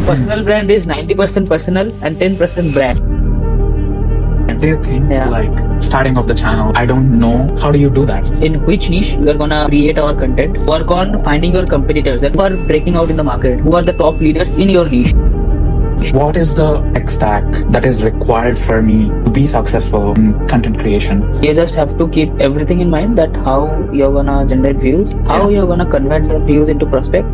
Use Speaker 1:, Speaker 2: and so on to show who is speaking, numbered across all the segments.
Speaker 1: Personal brand is 90% personal and 10% brand.
Speaker 2: Do you think
Speaker 1: Yeah.
Speaker 2: like starting off the channel, I don't know, how do you do that?
Speaker 1: In which niche you are gonna create our content? Work on finding your competitors that who are breaking out in the market, who are the top leaders in your niche.
Speaker 2: What is the tech stack that is required for me to be successful in content creation?
Speaker 1: You just have to keep everything in mind, that how you're gonna generate views, how
Speaker 2: Yeah.
Speaker 1: you're gonna convert the views into prospect.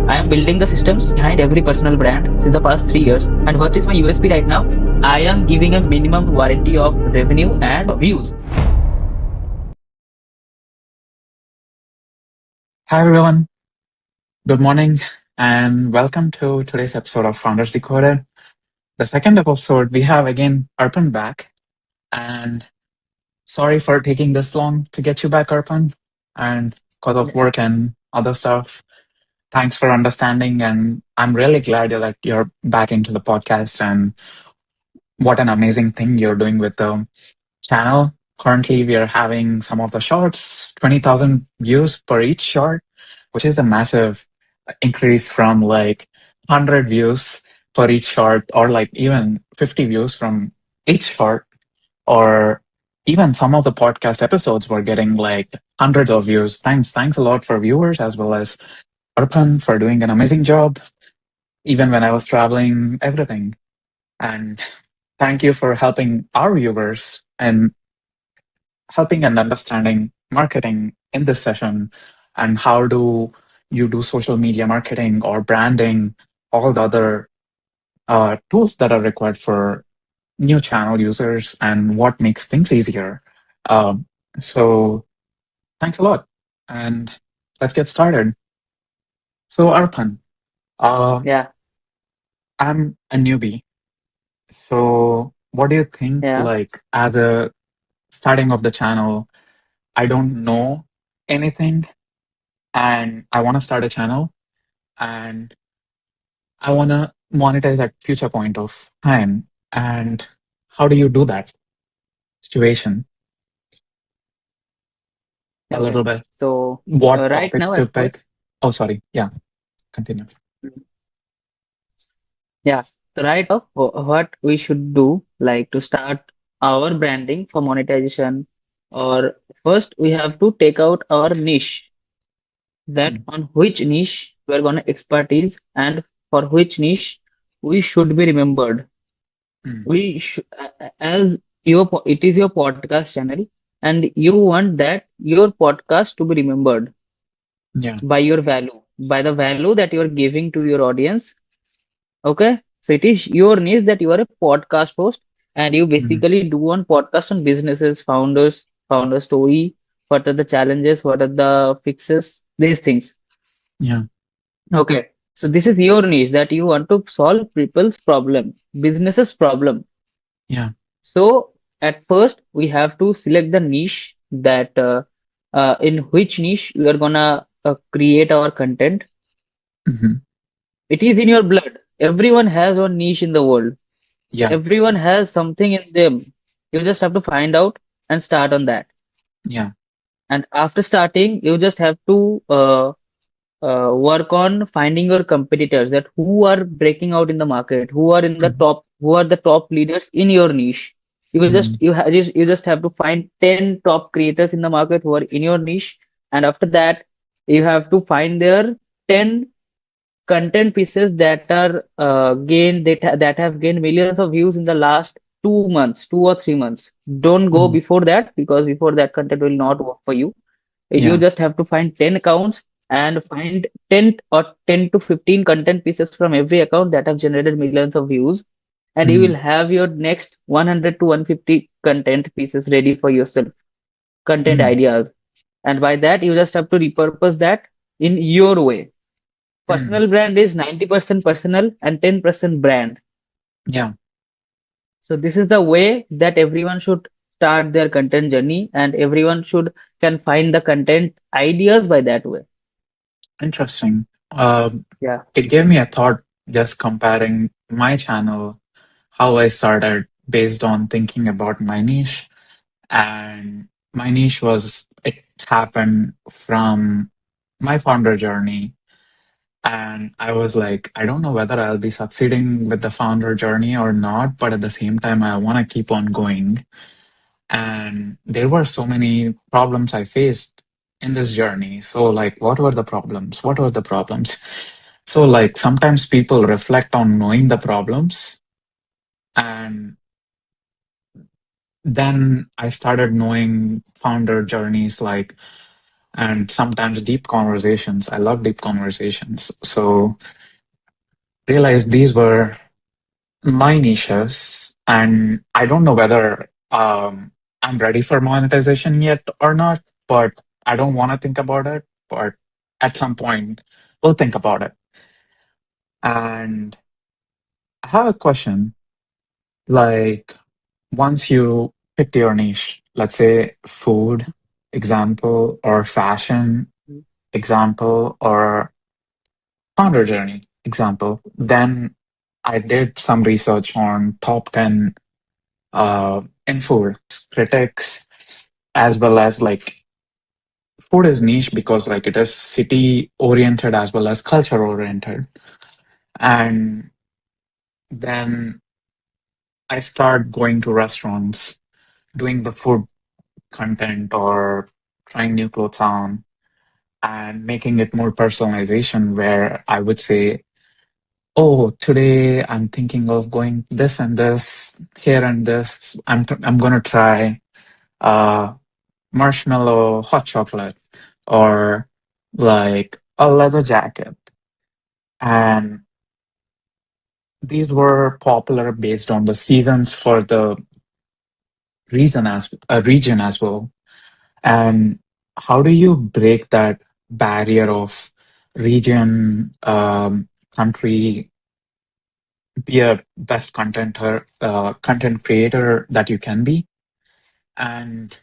Speaker 1: I am building the systems behind every personal brand since the past 3 years. And what is my USP right now? I am giving a minimum warranty of revenue and views.
Speaker 2: Hi everyone. Good morning and welcome to today's episode of Founders Decoded. The second episode, we have again Arpan back. And sorry for taking this long to get you back, Arpan. And because of work and other stuff. Thanks for understanding. And I'm really glad that you're back into the podcast and what an amazing thing you're doing with the channel. Currently, we are having some of the shorts, 20,000 views per each short, which is a massive increase from like 100 views per each short, or like even 50 views from each short, or even some of the podcast episodes were getting like hundreds of views. Thanks a lot for viewers, as well as Arpan for doing an amazing job, even when I was traveling, everything. And thank you for helping our viewers and helping and understanding marketing in this session, and how do you do social media marketing or branding, all the other tools that are required for new channel users, and what makes things easier. So thanks a lot, and let's get started. So Arpan, uh,
Speaker 1: Yeah,
Speaker 2: I'm a newbie. So what do you think,
Speaker 1: yeah.
Speaker 2: like, as a starting of the channel, I don't know anything and I want to start a channel and I want to monetize at future point of time. And how do you do that situation? A
Speaker 1: Okay.
Speaker 2: little bit.
Speaker 1: So
Speaker 2: What
Speaker 1: right
Speaker 2: topics
Speaker 1: now
Speaker 2: to
Speaker 1: at first,
Speaker 2: pick? Oh, sorry. Yeah, continue.
Speaker 1: yeah. So right now, what we should do, like to start our branding for monetization, or first we have to take out our niche, that
Speaker 2: Mm,
Speaker 1: on which niche we're gonna expertise, and for which niche we should be remembered.
Speaker 2: mm,
Speaker 1: We should, as it is your podcast channel, and you want that your podcast to be remembered
Speaker 2: yeah.
Speaker 1: by your value, by the value that you are giving to your audience. Okay, so it is your niche, that you are a podcast host and you
Speaker 2: Mm,
Speaker 1: basically do one podcast on businesses, founders, founder story, what are the challenges, what are the fixes, these things.
Speaker 2: yeah.
Speaker 1: Okay, so this is your niche, that you want to solve people's problem, businesses problem.
Speaker 2: Yeah.
Speaker 1: So at first we have to select the niche, that in which niche we are gonna create our content.
Speaker 2: Hmm.
Speaker 1: It is in your blood. Everyone has one niche in the world.
Speaker 2: Yeah.
Speaker 1: Everyone has something in them. You just have to find out and start on that.
Speaker 2: Yeah.
Speaker 1: And after starting, you just have to work on finding your competitors, that who are breaking out in the market, who are in the
Speaker 2: Mm,
Speaker 1: top, who are the top leaders in your niche. You will just
Speaker 2: mm,
Speaker 1: you just have to find 10 top creators in the market who are in your niche, and after that, you have to find their 10 content pieces that are that have gained millions of views in the last 2 months, 2 or 3 months. Don't go
Speaker 2: mm,
Speaker 1: before that, because before that content will not work for you. You
Speaker 2: yeah.
Speaker 1: just have to find 10 accounts and find 10 or 10 to 15 content pieces from every account that have generated millions of views, and you will
Speaker 2: Mm,
Speaker 1: have your next 100 to 150 content pieces ready for yourself, content
Speaker 2: mm,
Speaker 1: ideas. And by that, you just have to repurpose that in your way.
Speaker 2: mm,
Speaker 1: Personal brand is 90% personal and 10% brand.
Speaker 2: yeah.
Speaker 1: So this is the way that everyone should start their content journey, and everyone should can find the content ideas by that way.
Speaker 2: Interesting. Um,
Speaker 1: Yeah.
Speaker 2: it gave me a thought just comparing my channel, how I started based on thinking about my niche. And my niche was, it happened from my founder journey. And I was like, I don't know whether I'll be succeeding with the founder journey or not, but at the same time, I want to keep on going. And there were so many problems I faced in this journey. So, like, what were the problems? What were the problems? So, like, sometimes people reflect on knowing the problems, and then I started knowing founder journeys, like, and sometimes deep conversations. I love deep conversations. So, realized these were my niches, and I don't know whether I'm ready for monetization yet or not, but I don't want to think about it. But at some point, we'll think about it. And I have a question. Like, once you picked your niche, let's say food example, or fashion example, or founder journey example, then I did some research on top 10 in food critics, as well as like food is niche because like it is city oriented as well as culture oriented. And then I start going to restaurants, doing the food content or trying new clothes on and making it more personalization, where I would say, oh, today I'm thinking of going this and this, here and this. I'm gonna try uh marshmallow hot chocolate, or like a leather jacket. And these were popular based on the seasons for the region as well. And how do you break that barrier of region, country, be a best content creator that you can be, and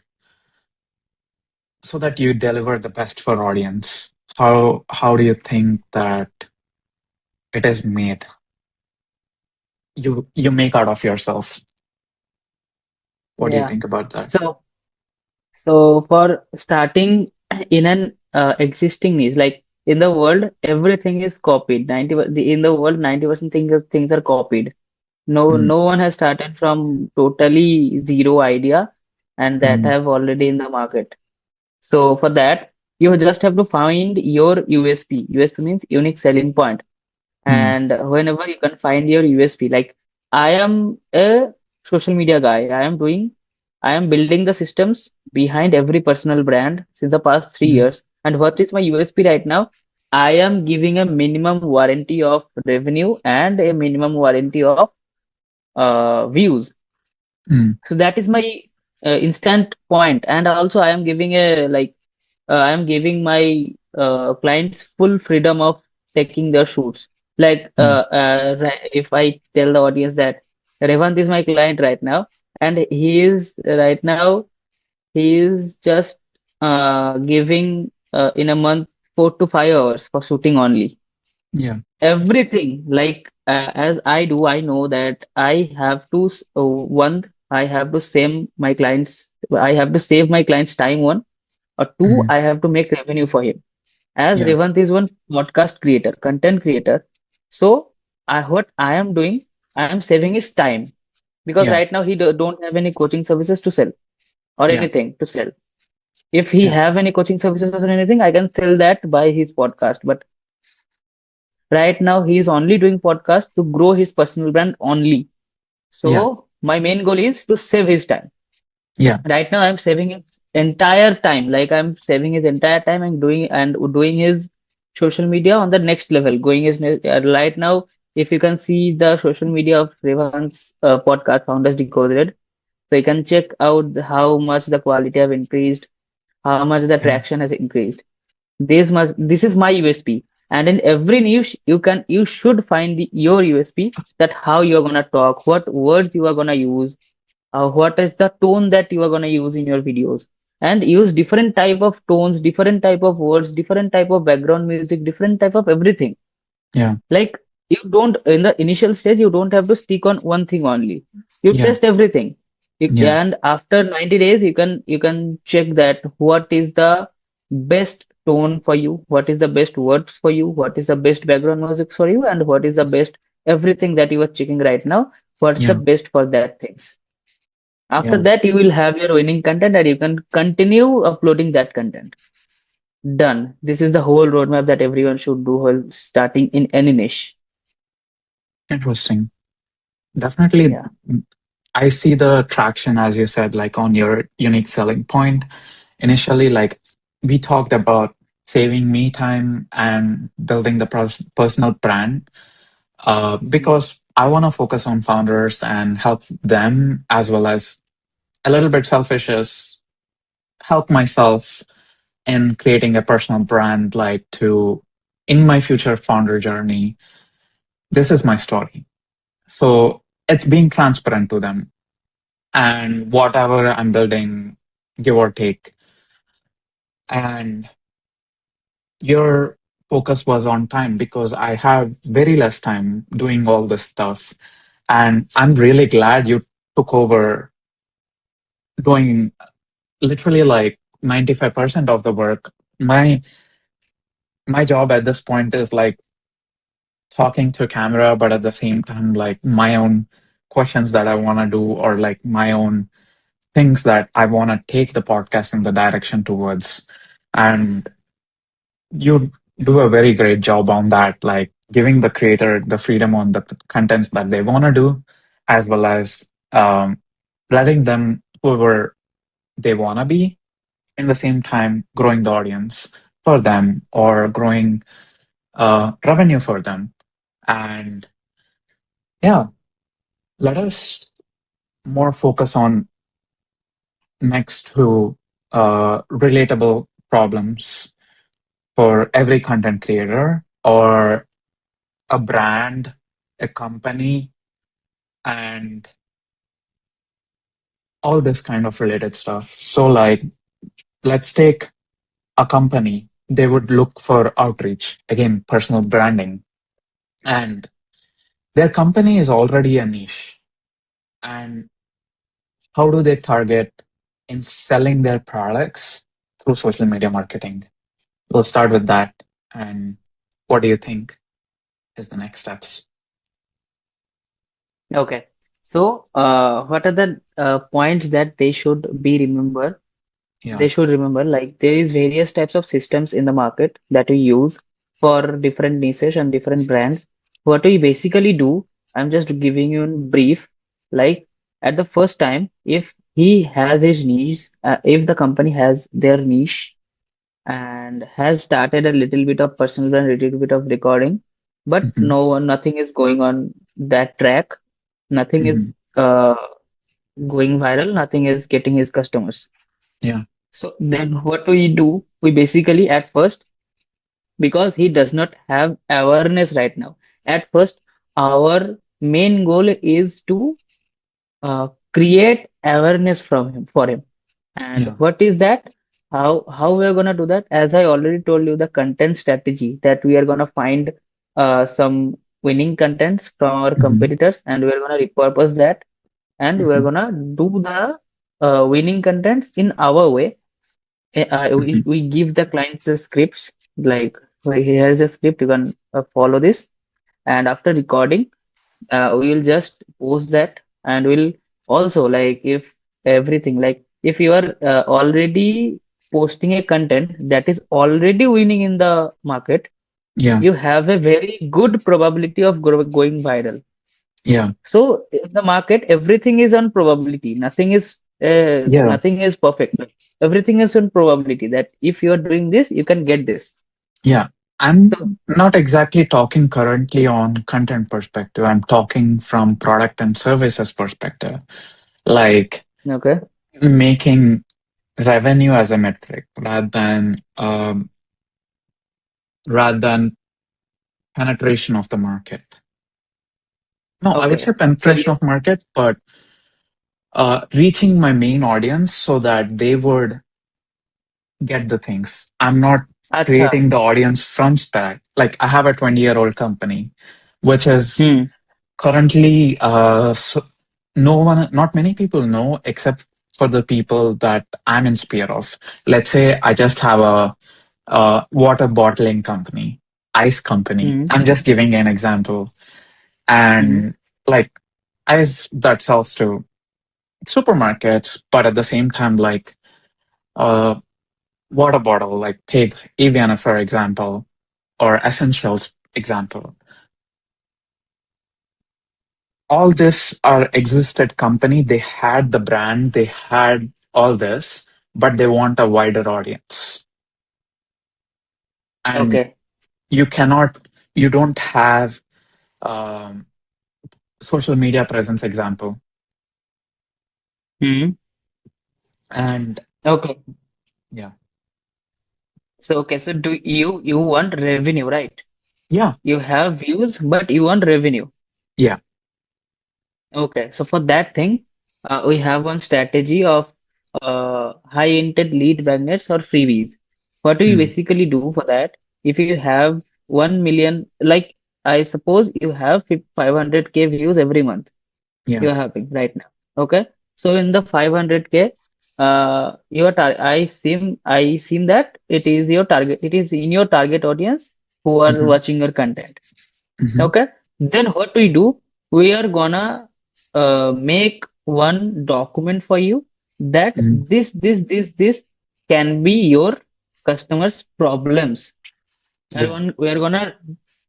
Speaker 2: so that you deliver the best for audience? How do you think that it is made? You make out of yourself. What do you
Speaker 1: Yeah.
Speaker 2: think about that?
Speaker 1: So, so for starting in an existing niche, like in the world, everything is copied. In the world, 90% things are copied.
Speaker 2: Mm,
Speaker 1: No one has started from totally zero idea, and that
Speaker 2: mm,
Speaker 1: have already in the market. So for that, you just have to find your USP. USP means unique selling point.
Speaker 2: mm,
Speaker 1: And whenever you can find your USP, like I am a social media guy. I am building the systems behind every personal brand since the past three
Speaker 2: mm,
Speaker 1: years. And what is my USP right now? I am giving a minimum warranty of revenue and a minimum warranty of views.
Speaker 2: mm,
Speaker 1: So that is my instant point. And also I am giving a like I am giving my clients full freedom of taking their shoots. Like
Speaker 2: mm.
Speaker 1: if I tell the audience that Revant is my client right now, and he is right now he is just giving in a month 4 to 5 hours for shooting only.
Speaker 2: Yeah,
Speaker 1: Everything like as I do, I know that I have to one, I have to save my clients time, one, or two,
Speaker 2: mm,
Speaker 1: I have to make revenue for him. As
Speaker 2: yeah,
Speaker 1: Revant is one podcast creator, content creator, so what I am doing, I am saving his time because
Speaker 2: yeah,
Speaker 1: right now he don't have any coaching services to sell or
Speaker 2: yeah,
Speaker 1: anything to sell. If he
Speaker 2: yeah,
Speaker 1: have any coaching services or anything, I can sell that by his podcast. But right now he is only doing podcast to grow his personal brand only.
Speaker 2: yeah,
Speaker 1: So my main goal is to save his time.
Speaker 2: yeah,
Speaker 1: Right now I'm saving his entire time. Like I'm saving his entire time and doing his social media on the next level. Right now, if you can see the social media of Revan's podcast, Founders Decoded, so you can check out how much the quality have increased, how much the
Speaker 2: yeah,
Speaker 1: traction has increased. This is my USP. And in every niche, you should find your USP, that how you're gonna talk, what words you are gonna use, what is the tone that you are going to use in your videos, and use different type of tones, different type of words, different type of background music, different type of everything.
Speaker 2: yeah,
Speaker 1: Like you don't, in the initial stage, you don't have to stick on one thing only. You
Speaker 2: yeah,
Speaker 1: test everything.
Speaker 2: yeah,
Speaker 1: And after 90 days you can check that what is the best tone for you, what is the best words for you, what is the best background music for you, and what is the best everything that you are checking right now, what's the
Speaker 2: Yeah,
Speaker 1: best for that things. After
Speaker 2: yeah,
Speaker 1: that, you will have your winning content and you can continue uploading that content. Done. This is the whole roadmap that everyone should do while starting in any niche.
Speaker 2: interesting. Definitely,
Speaker 1: Yeah.
Speaker 2: I see the traction, as you said, like on your unique selling point. Initially, like we talked about saving me time and building the personal brand, because I want to focus on founders and help them, as well as a little bit selfish is help myself in creating a personal brand, like to in my future founder journey. This is my story. So it's being transparent to them, and whatever I'm building, give or take. And your focus was on time because I have very less time doing all this stuff. And I'm really glad you took over doing literally like 95% of the work. My job at this point is like talking to camera, but at the same time, like my own questions that I want to do, or like my own things that I want to take the podcast in the direction towards. And you do a very great job on that, like giving the creator the freedom on the contents that they want to do, as well as letting them whoever they want to be, in the same time growing the audience for them or growing revenue for them. And yeah, let us more focus on next to relatable problems for every content creator or a brand, a company, and all this kind of related stuff. So, like, let's take a company. They would look for outreach, again, personal branding, and their company is already a niche. And how do they target in selling their products through social media marketing? We'll start with that. And what do you think is the next steps?
Speaker 1: Okay. So, what are the points that they should be remember?
Speaker 2: Yeah.
Speaker 1: They should remember like there is various types of systems in the market that we use for different niches and different brands. What we basically do, I'm just giving you a brief. Like at the first time, if he has his niche, if the company has their niche and has started a little bit of personal brand, a little bit of recording, but
Speaker 2: Hmm.
Speaker 1: nothing is going on that track. Nothing is
Speaker 2: Hmm.
Speaker 1: uh, going viral. Nothing is getting his customers.
Speaker 2: Yeah.
Speaker 1: So then what we do, we basically at first, because he does not have awareness right now. At first, our main goal is to create awareness from him for him. And
Speaker 2: Yeah.
Speaker 1: what is that? How we are gonna do that? As I already told you, the content strategy that we are gonna find some winning contents from our
Speaker 2: Hmm.
Speaker 1: competitors, and we are gonna repurpose that, and we are
Speaker 2: Hmm.
Speaker 1: gonna do the winning contents in our way.
Speaker 2: Hmm.
Speaker 1: We give the clients the scripts like here's a script you can follow this, and after recording we will just post that, and we'll also like if everything like if you are already posting a content that is already winning in the market,
Speaker 2: Yeah.
Speaker 1: you have a very good probability of going viral.
Speaker 2: Yeah.
Speaker 1: So in the market, everything is on probability.
Speaker 2: Yeah.
Speaker 1: Nothing is perfect. Like, everything is on probability that if you are doing this, you can get this.
Speaker 2: Yeah. I'm
Speaker 1: So
Speaker 2: not exactly talking currently on content perspective. I'm talking from product and services perspective, like
Speaker 1: okay,
Speaker 2: making revenue as a metric rather than penetration of the market. No, I would say
Speaker 1: okay. So
Speaker 2: penetration
Speaker 1: you,
Speaker 2: of market, but reaching my main audience so that they would get the things. I'm not
Speaker 1: acha.
Speaker 2: creating the audience from scratch. Like I have a 20-year-old company, which is
Speaker 1: Hmm.
Speaker 2: currently no one, not many people know except for the people that I'm in sphere of. Let's say I just have a water bottling company, ice company.
Speaker 1: Mm-hmm.
Speaker 2: I'm just giving an example.
Speaker 1: Mm-hmm.
Speaker 2: And like ice that sells to supermarkets, but at the same time, like uh, water bottle, like take Evian for example, or Essentials example. All this are existed company. They had the brand, they had all this, but they want a wider audience. And
Speaker 1: Okay.
Speaker 2: you cannot, you don't have um, social media presence example.
Speaker 1: Mm-hmm.
Speaker 2: And
Speaker 1: Okay.
Speaker 2: yeah,
Speaker 1: So okay, so do you want revenue, right?
Speaker 2: yeah,
Speaker 1: You have views, but you want revenue.
Speaker 2: yeah.
Speaker 1: Okay, so for that thing, we have one strategy of high intent lead magnets or freebies. What do you
Speaker 2: Mm,
Speaker 1: basically do for that? If you have 1 million, like I suppose you have 500K views every month
Speaker 2: yeah.
Speaker 1: you're having right now. Okay, so in the 500K, I seem that it is your target. It is in your target audience who are
Speaker 2: Hmm.
Speaker 1: watching your content.
Speaker 2: Hmm.
Speaker 1: Okay, then what we do, we are gonna make one document for you that
Speaker 2: Hmm.
Speaker 1: this can be your customers' problems.
Speaker 2: Yeah.
Speaker 1: We are gonna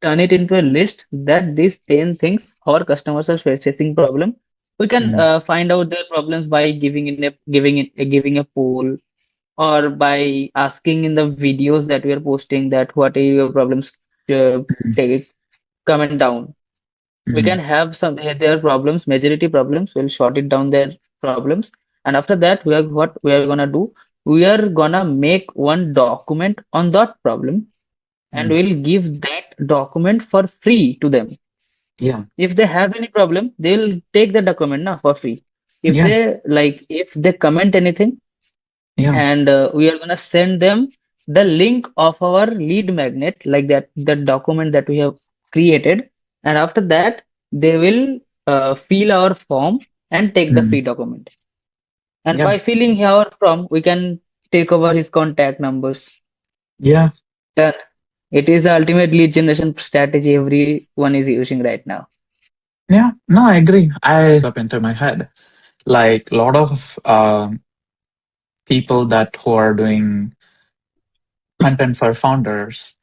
Speaker 1: turn it into a list that these 10 things our customers are facing problem. We can
Speaker 2: Mm,
Speaker 1: find out their problems by giving a poll, or by asking in the videos that we are posting that what are your problems, uh, take it, comment down. We can
Speaker 2: mm,
Speaker 1: have their problems, majority problems. We'll short it down their problems, and after that, what we are gonna do. We are gonna make one document on that problem, and
Speaker 2: mm.
Speaker 1: we'll give that document for free to them.
Speaker 2: Yeah.
Speaker 1: If they have any problem, they'll take the document now for free.
Speaker 2: Yeah.
Speaker 1: If they comment anything,
Speaker 2: Yeah.
Speaker 1: and we are gonna send them the link of our lead magnet, like that, the document that we have created, and after that they will fill our form and take the
Speaker 2: Mm,
Speaker 1: free document. And
Speaker 2: yeah.
Speaker 1: by filling our form, we can take over his contact numbers.
Speaker 2: Yeah.
Speaker 1: Done. It is the ultimate lead generation strategy everyone is using right now.
Speaker 2: Yeah. No, I agree. I up into my head. Like a lot of people that who are doing content for founders,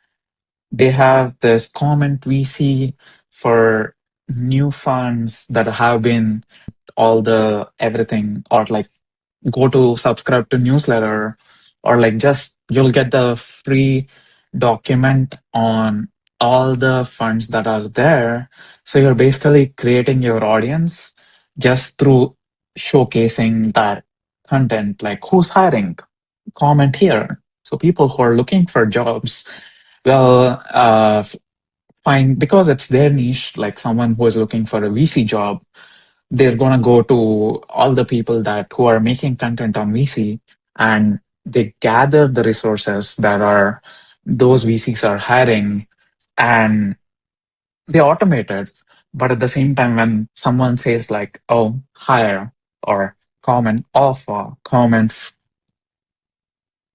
Speaker 2: they have this comment we see for new funds that have been all the everything, or like go to subscribe to newsletter, or like just you'll get the free document on all the funds that are there. So you're basically creating your audience just through showcasing that content, like who's hiring, comment here. So people who are looking for jobs will find, because it's their niche, like someone who is looking for a VC job, they're gonna go to all the people that who are making content on VC, and they gather the resources that are those VCs are hiring, and they automate it. But at the same time, when someone says like, "Oh, hire," or comment offer, comment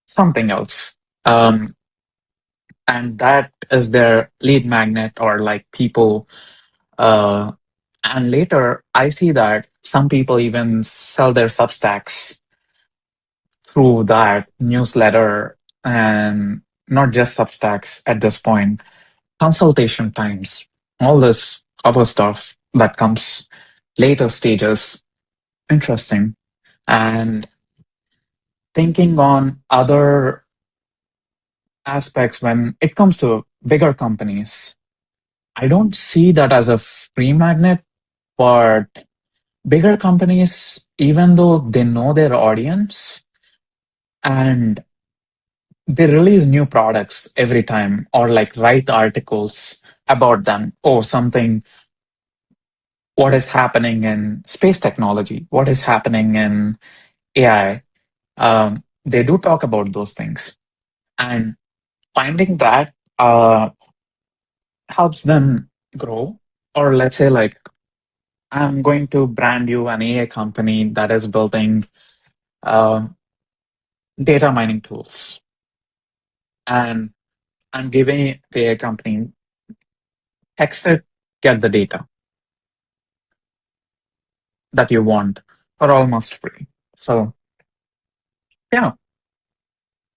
Speaker 2: something else, and that is their lead magnet, or like people. Uh, and later, I see that some people even sell their Substacks through that newsletter, and not just Substacks at this point, consultation times, all this other stuff that comes later stages. Interesting. And thinking on other aspects when it comes to bigger companies, I don't see that as a free magnet, but bigger companies, even though they know their audience and they release new products every time, or like write articles about them, or something, what is happening in space technology, what is happening in AI. They do talk about those things, and finding that helps them grow. Or let's say like, I'm going to brand you an AI company that is building uh, data mining tools. and I'm giving the AI company text it, get the data that you want for almost free. So yeah,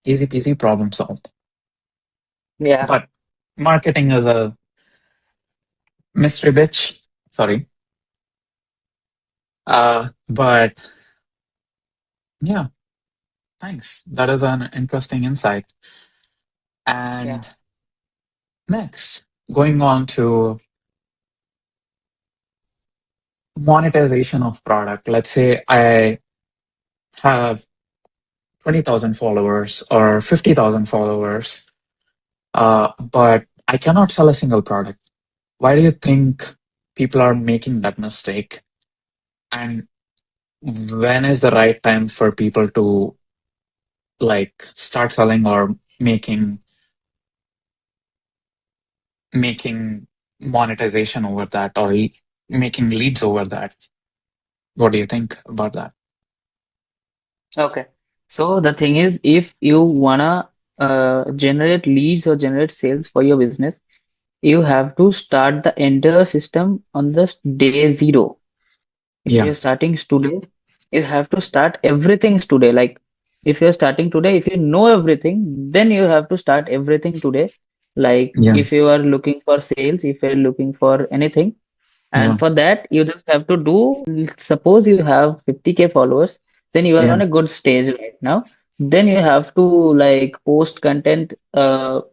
Speaker 2: easy peasy, problem solved.
Speaker 1: Yeah,
Speaker 2: But marketing is a mystery bitch. Sorry. But yeah, thanks. That is an interesting insight.
Speaker 1: yeah,
Speaker 2: And next, going on to monetization of product. Let's say I have 20,000 followers or 50,000 followers, but I cannot sell a single product. Why do you think people are making that mistake? And when is the right time for people to like start selling or making monetization over that or making leads over that? What do you think about that?
Speaker 1: okay. So the thing is, if you wanna generate leads or generate sales for your business, you have to start the entire system on the day zero. If
Speaker 2: Yeah,
Speaker 1: you're starting today, you have to start everything today. Like if you're starting today, if you know everything, then you have to start everything today. Like
Speaker 2: yeah,
Speaker 1: if you are looking for sales, if you're looking for anything,
Speaker 2: yeah,
Speaker 1: and for that, you just have to do, suppose you have 50K followers, then you are
Speaker 2: yeah,
Speaker 1: on a good stage right now. Then you have to like post content,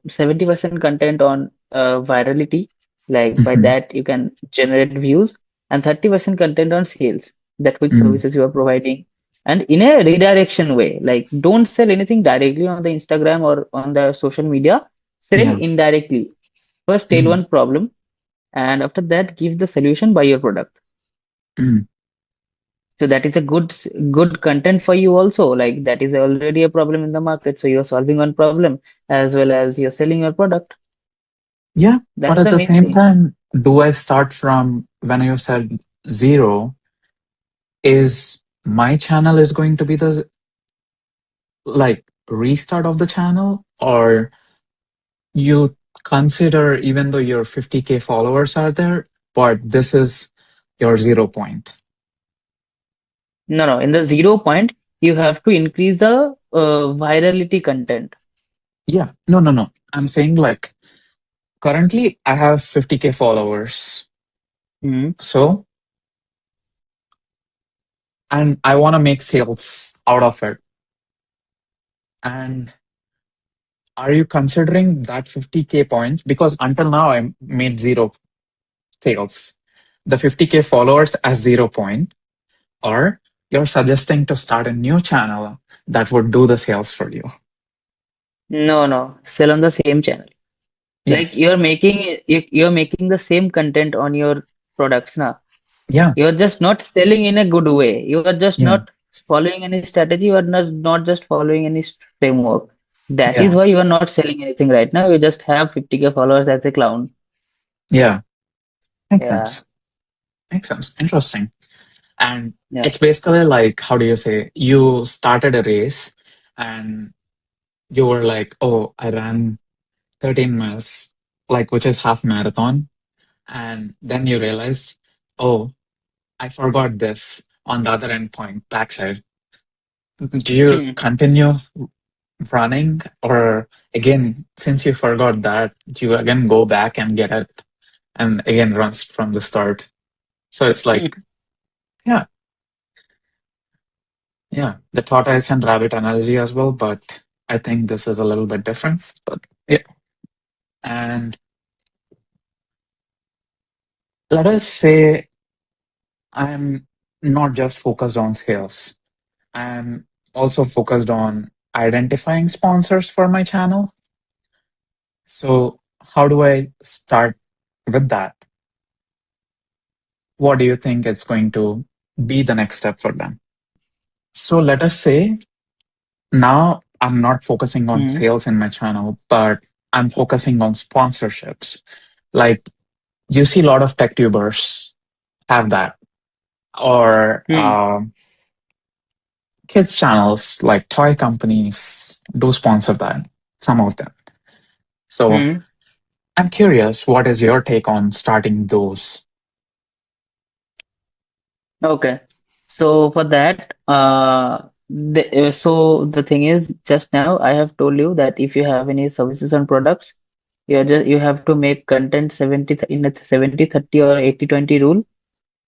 Speaker 1: 70% content on virality. Like by
Speaker 2: hmm,
Speaker 1: that, you can generate views, and 30% content on sales, that which
Speaker 2: mm,
Speaker 1: services you are providing. And in a redirection way, like don't sell anything directly on the Instagram or on the social media, sell
Speaker 2: yeah,
Speaker 1: indirectly. First, tell
Speaker 2: mm,
Speaker 1: one problem, and after that give the solution by your product.
Speaker 2: mm.
Speaker 1: So that is a good content for you also, like that is already a problem in the market, so you're solving one problem as well as you're selling your product.
Speaker 2: Yeah, but
Speaker 1: That's
Speaker 2: at
Speaker 1: the
Speaker 2: the
Speaker 1: main
Speaker 2: same
Speaker 1: thing.
Speaker 2: time, do I start from when you said zero? Is my channel is going to be the like restart of the channel, or you consider even though your 50K followers are there, but this is your 0 point?
Speaker 1: No, in the 0 point you have to increase the virality content.
Speaker 2: Yeah, no, no, no. I'm saying like currently I have 50K followers.
Speaker 1: Hmm.
Speaker 2: So, and I want to make sales out of it. And are you considering that 50K points? Because until now I made zero sales. The 50K followers as 0 point, or you're suggesting to start a new channel that would do the sales for you.
Speaker 1: No, sell on the same channel. Like
Speaker 2: Yes.
Speaker 1: you're making the same content on your products now.
Speaker 2: Yeah.
Speaker 1: You're just not selling in a good way. You are just
Speaker 2: Yeah.
Speaker 1: not following any strategy. You are not just following any framework. That is
Speaker 2: Yeah.
Speaker 1: why you are not selling anything right now. You just have 50K followers as a clown.
Speaker 2: Yeah. Makes
Speaker 1: Yeah,
Speaker 2: sense. Makes sense. Interesting. And
Speaker 1: yeah.
Speaker 2: it's basically like, how do you say, you started a race and you were like, oh, I ran 13 miles, like, which is half marathon. And then you realized, oh, I forgot this on the other end point, backside. Do you
Speaker 1: Hmm.
Speaker 2: continue running, or again, since you forgot that, do you again go back and get it and again runs from the start? So it's like, yeah, yeah, the tortoise and rabbit analogy as well, but I think this is a little bit different. But yeah, and let us say I'm not just focused on sales. I'm also focused on identifying sponsors for my channel. So how do I start with that? What do you think is going to be the next step for them? So let us say now I'm not focusing on
Speaker 1: Hmm.
Speaker 2: sales in my channel, but I'm focusing on sponsorships. Like you see a lot of tech tubers have that, or
Speaker 1: Hmm.
Speaker 2: kids channels like toy companies do sponsor that, some of them. So
Speaker 1: Hmm.
Speaker 2: I'm curious, what is your take on starting those?
Speaker 1: Okay. So for that, so the thing is, just now I have told you that if you have any services and products, you have to make content 70 in a 70/30 or 80/20 rule,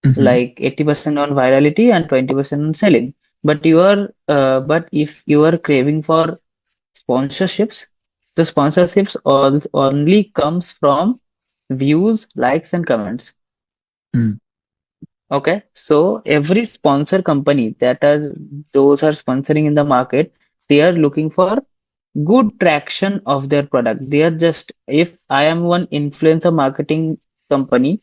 Speaker 2: Hmm.
Speaker 1: like 80% on virality and 20% on selling. But if you are craving for sponsorships, the sponsorships only comes from views, likes, and comments.
Speaker 2: Mm,
Speaker 1: Okay, so every sponsor company that are those are sponsoring in the market, they are looking for good traction of their product. They are just, if I am one influencer marketing company,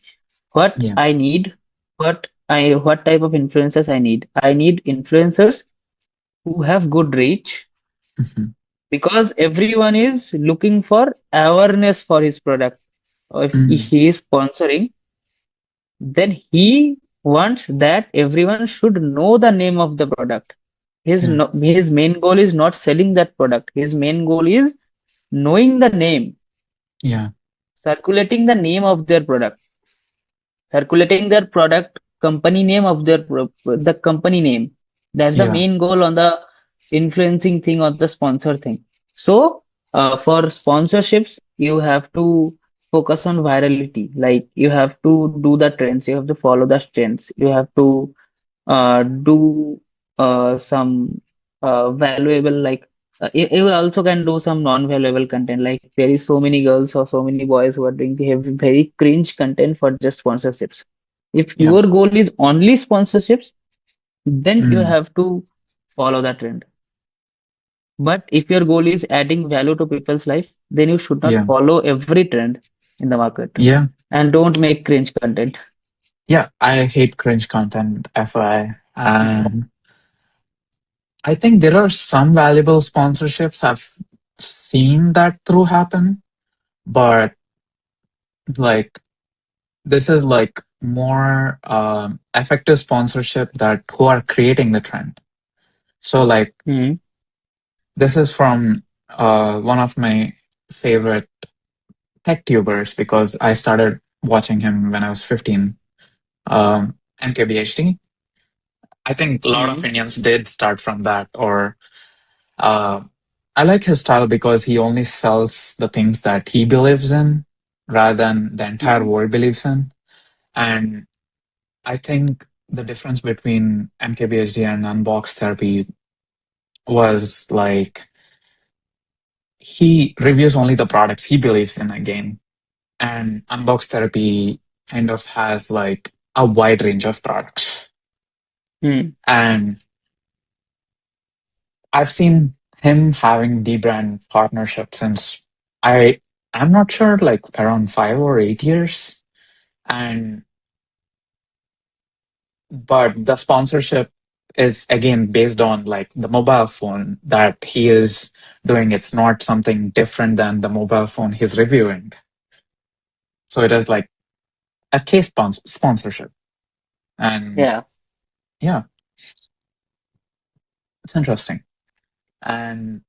Speaker 1: what
Speaker 2: yeah.
Speaker 1: I need, what type of influencers I need? I need influencers who have good reach,
Speaker 2: Hmm.
Speaker 1: because everyone is looking for awareness for his product. Or if
Speaker 2: Mm,
Speaker 1: he is sponsoring, then he wants that everyone should know the name of the product.
Speaker 2: yeah.
Speaker 1: His main goal is not selling that product. His main goal is knowing the name,
Speaker 2: Yeah.
Speaker 1: circulating the name of their product, circulating their product, company name of the company name. That's the
Speaker 2: Yeah.
Speaker 1: main goal on the influencing thing or the sponsor thing. So, for sponsorships, you have to focus on virality. Like you have to do the trends, you have to follow the trends, you have to do some valuable, like you also can do some non-valuable content. Like there is so many girls or so many boys who are doing very cringe content for just sponsorships. If
Speaker 2: Yeah.
Speaker 1: your goal is only sponsorships, then you
Speaker 2: Mm,
Speaker 1: have to follow that trend. But if your goal is adding value to people's life, then you should not
Speaker 2: yeah.
Speaker 1: follow every trend in the market,
Speaker 2: Yeah.
Speaker 1: and don't make cringe content.
Speaker 2: Yeah. I hate cringe content, FYI. And I think there are some valuable sponsorships. I've seen that through happen, but like this is like more effective sponsorship that who are creating the trend. So like
Speaker 1: Hmm.
Speaker 2: this is from one of my favorite tech tubers because I started watching him when I was 15. MKBHD. I think a lot of
Speaker 1: Hmm.
Speaker 2: Indians did start from that. Or uh, I like his style because he only sells the things that he believes in rather than the entire
Speaker 1: Hmm.
Speaker 2: world believes in. And I think the difference between MKBHD and Unbox Therapy was like he reviews only the products he believes in again. And Unbox Therapy kind of has like a wide range of products.
Speaker 1: Hmm.
Speaker 2: And I've seen him having D brand partnership since I I'm not sure, like around 5 or 8 years. And but the sponsorship is again based on like the mobile phone that he is doing. It's not something different than the mobile phone he's reviewing. So it is like a case sponsorship. And
Speaker 1: Yeah.
Speaker 2: yeah, it's interesting. And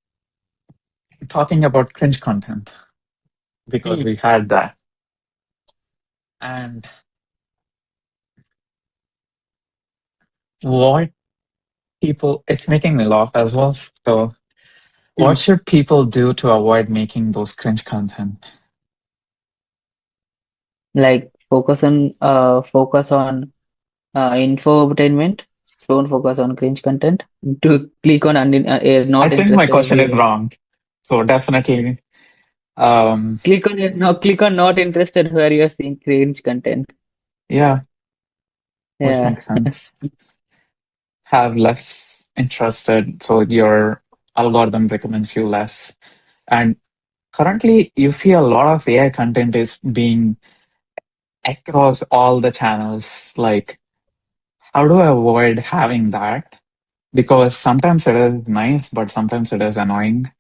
Speaker 2: talking about cringe content because
Speaker 1: Hmm.
Speaker 2: we had that. And what people, it's making me laugh as well. So,
Speaker 1: Hmm.
Speaker 2: what should people do to avoid making those cringe content?
Speaker 1: Like focus on infotainment. Don't focus on cringe content. To click on
Speaker 2: I
Speaker 1: not
Speaker 2: think my
Speaker 1: interested
Speaker 2: question
Speaker 1: where
Speaker 2: is
Speaker 1: you
Speaker 2: wrong. So, definitely, um,
Speaker 1: click on not interested where you are seeing cringe content.
Speaker 2: yeah, which
Speaker 1: Yeah.
Speaker 2: makes sense. Have less interested, so your algorithm recommends you less. And currently, you see a lot of AI content is being across all the channels. Like, how do I avoid having that? Because sometimes it is nice, but sometimes it is annoying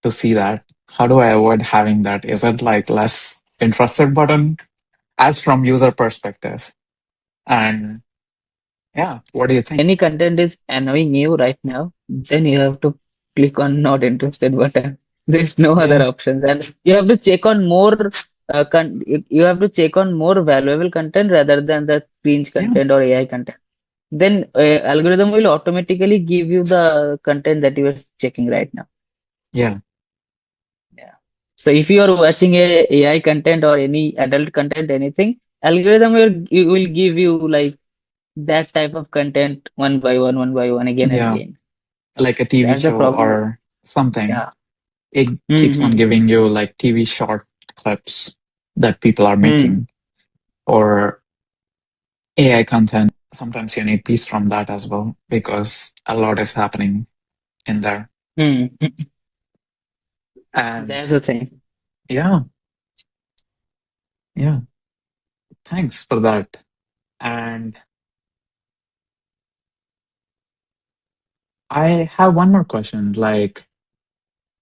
Speaker 2: to see that. How do I avoid having that? Is it like less interested button as from user perspective? And yeah, what do you think?
Speaker 1: Any content is annoying you right now, then you have to click on not interested button. There's no other
Speaker 2: Yeah,
Speaker 1: options, and you have to check on more. You have to check on more valuable content rather than the cringe
Speaker 2: yeah,
Speaker 1: content or AI content. Then algorithm will automatically give you the content that you are checking right now.
Speaker 2: yeah,
Speaker 1: Yeah. So if you are watching a AI content or any adult content, anything, algorithm will give you like that type of content one by one, again and
Speaker 2: yeah.
Speaker 1: again.
Speaker 2: Like a TV
Speaker 1: That's the
Speaker 2: show
Speaker 1: problem.
Speaker 2: or something.
Speaker 1: Yeah.
Speaker 2: It keeps on
Speaker 1: Mm-hmm.
Speaker 2: giving you like TV short clips that people are
Speaker 1: Mm.
Speaker 2: making or AI content. Sometimes you need peace from that as well because a lot is happening in there.
Speaker 1: Mm.
Speaker 2: And
Speaker 1: That's the thing.
Speaker 2: yeah, yeah, thanks for that. And I have one more question. Like,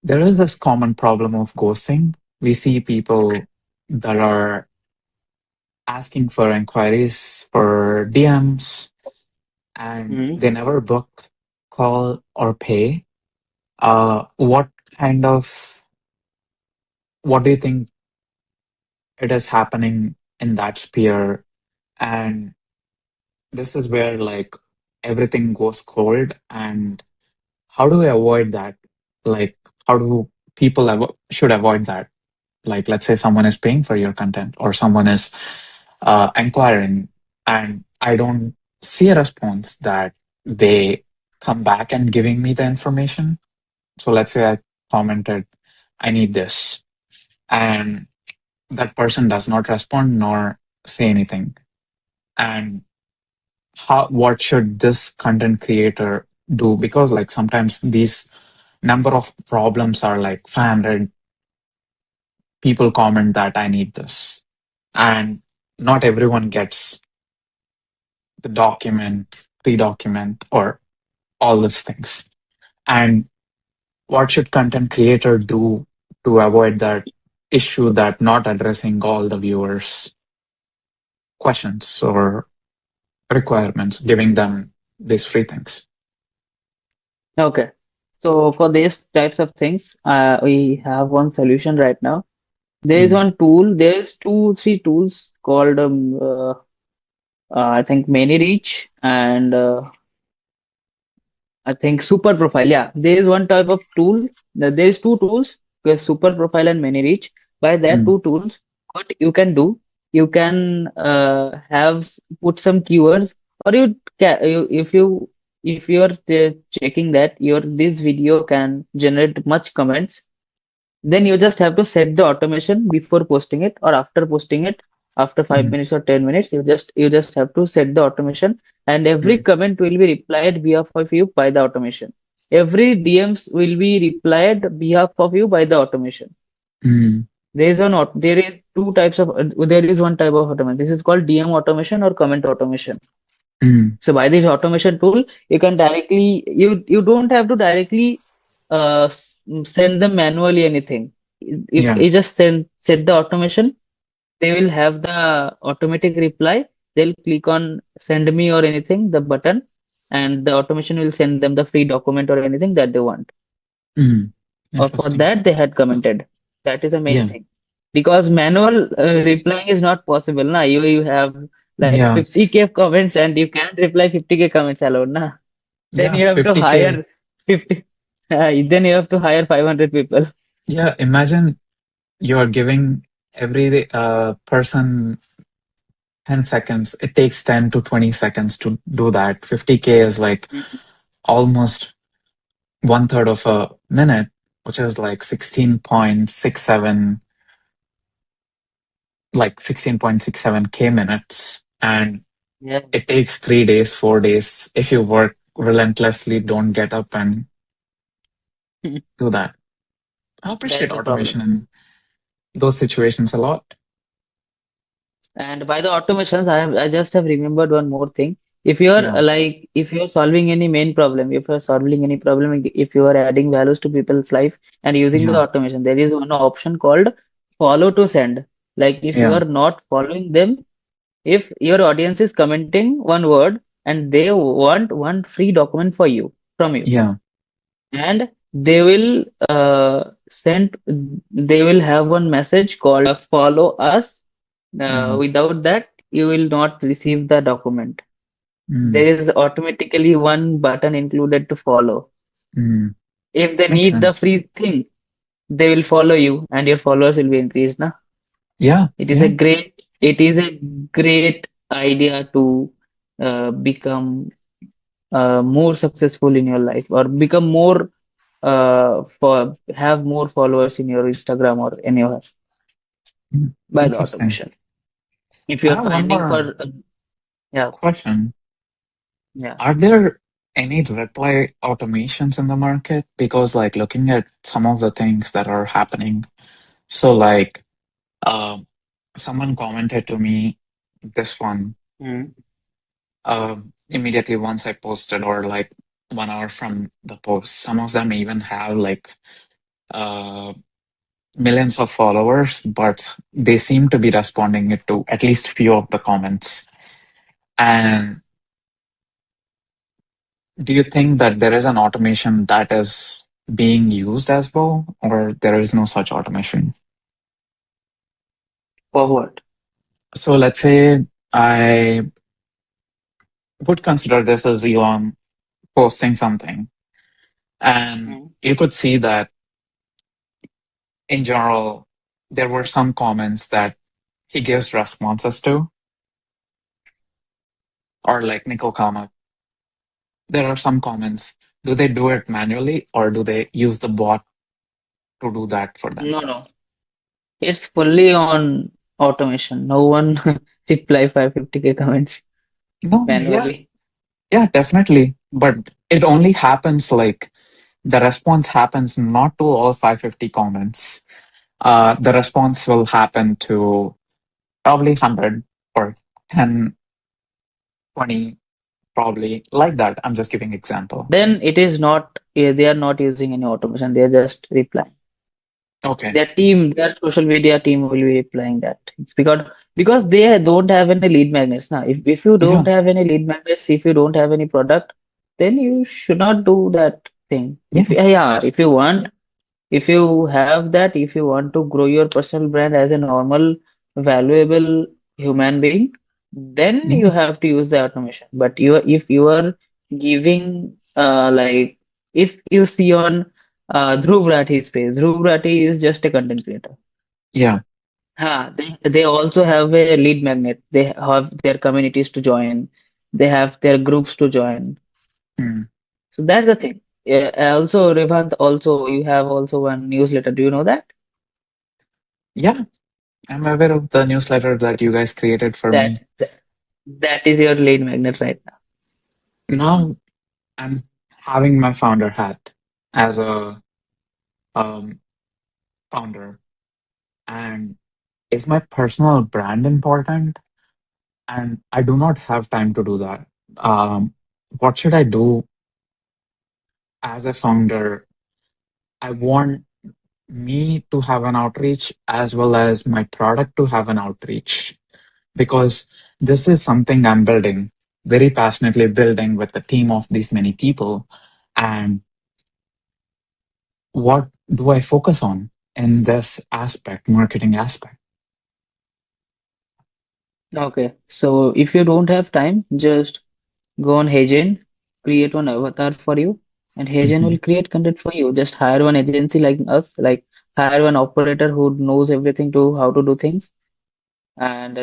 Speaker 2: there is this common problem of ghosting. We see people that are asking for inquiries for DMs and
Speaker 1: Mm.
Speaker 2: they never book, call, or pay. What kind of, what do you think it is happening in that sphere? And this is where like everything goes cold. And how do we avoid that? Like, how do people should avoid that? Like, let's say someone is paying for your content or someone is inquiring, and I don't see a response that they come back and giving me the information. So let's say I commented, I need this, and that person does not respond nor say anything. And what should this content creator do? Because like sometimes these number of problems are like 500 people comment that I need this, and not everyone gets the document, pre-document, or all these things. And what should content creator do to avoid that issue, that not addressing all the viewers' questions or requirements, giving them these free things?
Speaker 1: Okay. So for these types of things, we have one solution right now. There is
Speaker 2: Mm,
Speaker 1: one tool. There is two, three tools called I think ManyReach and I think Superprofile. Yeah, there is one type of tool. There is two tools, Superprofile and ManyReach. By that
Speaker 2: mm,
Speaker 1: two tools, what you can do, you can put some keywords, or if you are checking that your this video can generate much comments, then you just have to set the automation before posting it or after posting it. After five
Speaker 2: mm,
Speaker 1: minutes or 10 minutes, you just have to set the automation, and every
Speaker 2: mm,
Speaker 1: comment will be replied behalf of you by the automation. Every DMs will be replied behalf of you by the automation.
Speaker 2: mm,
Speaker 1: There is two types of there is one type of automation. This is called DM automation or comment automation.
Speaker 2: mm.
Speaker 1: So by this automation tool, you can directly you don't have to directly send them manually anything. If
Speaker 2: Yeah.
Speaker 1: you just set the automation, they will have the automatic reply. They'll click on send me or anything, the button, and the automation will send them the free document or anything that they want.
Speaker 2: Mm.
Speaker 1: Or for
Speaker 2: Interesting.
Speaker 1: that, they had commented. That is the main
Speaker 2: Yeah.
Speaker 1: thing. Because manual replying is not possible. Na? You have like
Speaker 2: Yeah.
Speaker 1: 50K comments and you can't reply 50K comments alone. Na? Then
Speaker 2: Yeah.
Speaker 1: you have to
Speaker 2: 50K.
Speaker 1: hire 50. Then you have to hire 500 people.
Speaker 2: Yeah. Imagine you're giving every person 10 seconds. It takes 10 to 20 seconds to do that. 50K is like
Speaker 1: Mhm.
Speaker 2: almost one third of a minute, which is like 16.67, like 16.67K minutes. And
Speaker 1: Yeah.
Speaker 2: it takes 3 days, 4 days. If you work relentlessly, don't get up and do that. I
Speaker 1: That's
Speaker 2: appreciate
Speaker 1: the problem.
Speaker 2: automation in those situations a lot.
Speaker 1: And by the automations, I just have remembered one more thing. If you're
Speaker 2: Yeah.
Speaker 1: if you're solving any main problem, if you're solving any problem, if you are adding values to people's life and using the
Speaker 2: Yeah.
Speaker 1: automation, there is one option called follow to send. Like if you
Speaker 2: Yeah.
Speaker 1: are not following them, if your audience is commenting one word and they want one free document for you from you,
Speaker 2: Yeah.
Speaker 1: and they will sent, they will have one message called follow us.
Speaker 2: Mm,
Speaker 1: Without that, you will not receive the document.
Speaker 2: mm,
Speaker 1: There is automatically one button included to follow.
Speaker 2: mm.
Speaker 1: If they
Speaker 2: Makes
Speaker 1: need the
Speaker 2: sense.
Speaker 1: free thing, they will follow you and your followers will be increased. Na?
Speaker 2: Yeah, yeah.
Speaker 1: It is a great idea to become more successful in your life or become more for have more followers in your Instagram or anywhere by the
Speaker 2: Interesting.
Speaker 1: automation. If
Speaker 2: I
Speaker 1: you're
Speaker 2: have one
Speaker 1: finding
Speaker 2: more
Speaker 1: for yeah,
Speaker 2: question.
Speaker 1: yeah,
Speaker 2: Are there any reply automations in the market? Because like looking at some of the things that are happening, so like um someone commented to me this one
Speaker 1: mm,
Speaker 2: immediately once I posted or like 1 hour from the post. Some of them even have like uh millions of followers, but they seem to be responding it to at least few of the comments. And do you think that there is an automation that is being used as well, or there is no such automation?
Speaker 1: forward.
Speaker 2: So let's say I would consider this as Elon posting something, and
Speaker 1: Mm.
Speaker 2: you could see that in general, there were some comments that he gives responses to, or like nickel comma. There are some comments. Do they do it manually, or do they use the bot to do that for them?
Speaker 1: No, no, it's fully on automation. No one reply 550K comments
Speaker 2: No, yeah,
Speaker 1: manually.
Speaker 2: yeah, definitely. But it only happens like the response happens not to all 550 comments. The response will happen to probably 100 or 10, 20, probably like that. I'm just giving example.
Speaker 1: Then it is not, they are not using any automation. They are just replying.
Speaker 2: Okay.
Speaker 1: Their team, their social media team will be replying that. It's because they don't have any lead magnets now. If you don't
Speaker 2: Yeah.
Speaker 1: have any lead magnets, if you don't have any product, then you should not do that thing. If
Speaker 2: Yeah.
Speaker 1: yeah, if you want, if you have that, if you want to grow your personal brand as a normal, valuable human being, then
Speaker 2: Yeah.
Speaker 1: you have to use the automation. But if you are giving like if you see on Dhruv Rathi's page, Dhruv Rathi is just a content creator.
Speaker 2: Yeah.
Speaker 1: They also have a lead magnet. They have their communities to join. They have their groups to join.
Speaker 2: Mm.
Speaker 1: So that's the thing. Yeah, also, Revant, also you have also one newsletter. Do you know that?
Speaker 2: Yeah. I'm aware of the newsletter that you guys created for
Speaker 1: That
Speaker 2: me.
Speaker 1: that, that is your lead magnet right now.
Speaker 2: Now I'm having my founder hat as a um, founder. And is my personal brand important? And I do not have time to do that. What should I do as a founder? I want me to have an outreach as well as my product to have an outreach because this is something I'm building, very passionately building with a team of these many people. And what do I focus on in this aspect, marketing aspect?
Speaker 1: Okay, so if you don't have time, just go on Hagen, create one avatar for you, and Hagen
Speaker 2: Mhm,
Speaker 1: will create content for you. Just hire one agency like us, like hire one operator who knows everything to how to do things, and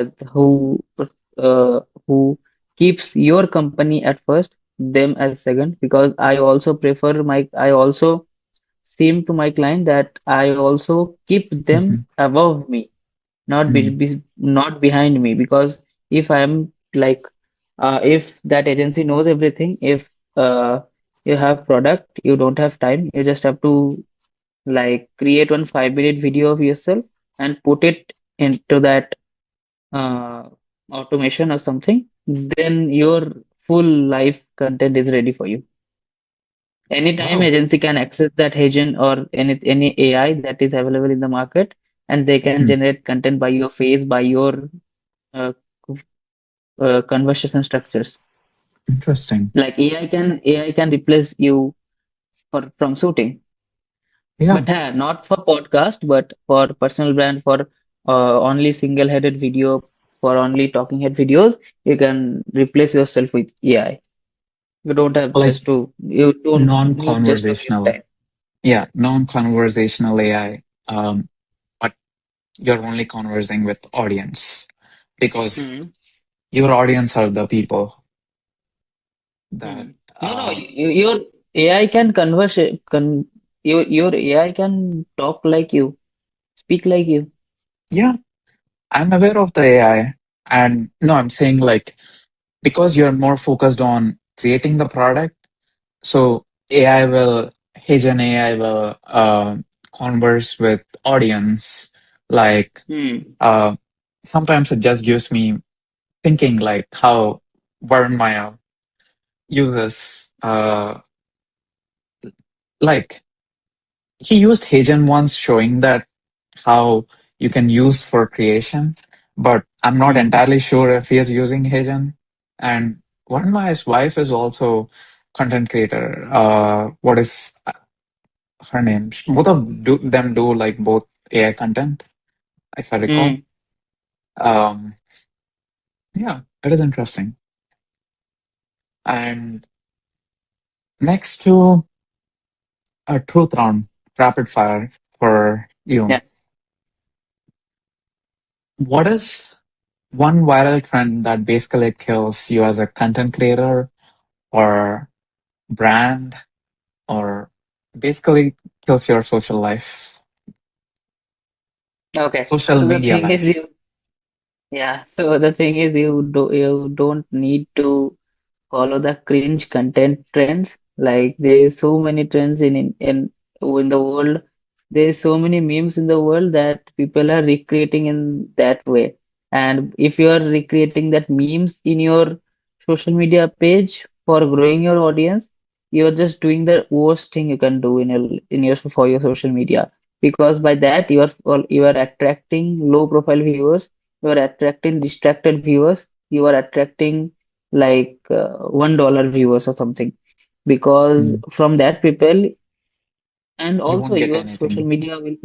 Speaker 1: uh, who keeps your company at first, them as second. Because I also seem to my client that I also keep them
Speaker 2: mhm,
Speaker 1: above me,
Speaker 2: mm.
Speaker 1: not behind me. Because if I'm like, if that agency knows everything, if you have product, you don't have time, you just have to like create one 5 minute video of yourself and put it into that uh, automation or something, then your full life content is ready for you. Anytime
Speaker 2: Wow.
Speaker 1: agency can access that agent or any AI that is available in the market, and they can
Speaker 2: Hmm,
Speaker 1: generate content by your face, by your uh, conversation structures.
Speaker 2: interesting.
Speaker 1: Like AI can replace you for from shooting.
Speaker 2: Yeah,
Speaker 1: But not for podcast, but for personal brand, for only single-headed video, for only talking head videos, you can replace yourself with AI.
Speaker 2: like
Speaker 1: You don't need just to give
Speaker 2: non-conversational.
Speaker 1: time.
Speaker 2: Yeah, non-conversational AI. But you're only conversing with audience because
Speaker 1: Hmm.
Speaker 2: your audience are the people that
Speaker 1: Hmm. No, your AI can your AI can talk like you, speak like you.
Speaker 2: yeah, I'm aware of the AI. And no, I'm saying like because you're more focused on creating the product, so AI will Asian AI will converse with audience. Like
Speaker 1: Hmm.
Speaker 2: uh, sometimes it just gives me thinking like how Varun Maya uses like he used Hagen once showing that how you can use for creation, but I'm not
Speaker 1: Hmm.
Speaker 2: entirely sure if he is using Hagen. And one of my wife is also content creator. What is her name? Both of them do like both AI content, if I recall.
Speaker 1: Hmm.
Speaker 2: Um, yeah, it is interesting. And next to a truth round, rapid fire for you.
Speaker 1: Yeah.
Speaker 2: What is one viral trend that basically kills you as a content creator or brand or basically kills your social life,
Speaker 1: Okay.
Speaker 2: social
Speaker 1: So the
Speaker 2: media
Speaker 1: thing is,
Speaker 2: life?
Speaker 1: you don't need to follow the cringe content trends. Like there is so many trends in the world. There is so many memes in the world that people are recreating in that way. And if you are recreating that memes in your social media page for growing your audience, you're just doing the worst thing you can do in your for your social media. Because by that you are attracting low profile viewers, you are attracting distracted viewers, you are attracting like $1 viewers or something because
Speaker 2: Mm.
Speaker 1: from that people and
Speaker 2: You
Speaker 1: also
Speaker 2: won't get
Speaker 1: your social
Speaker 2: anything.
Speaker 1: media will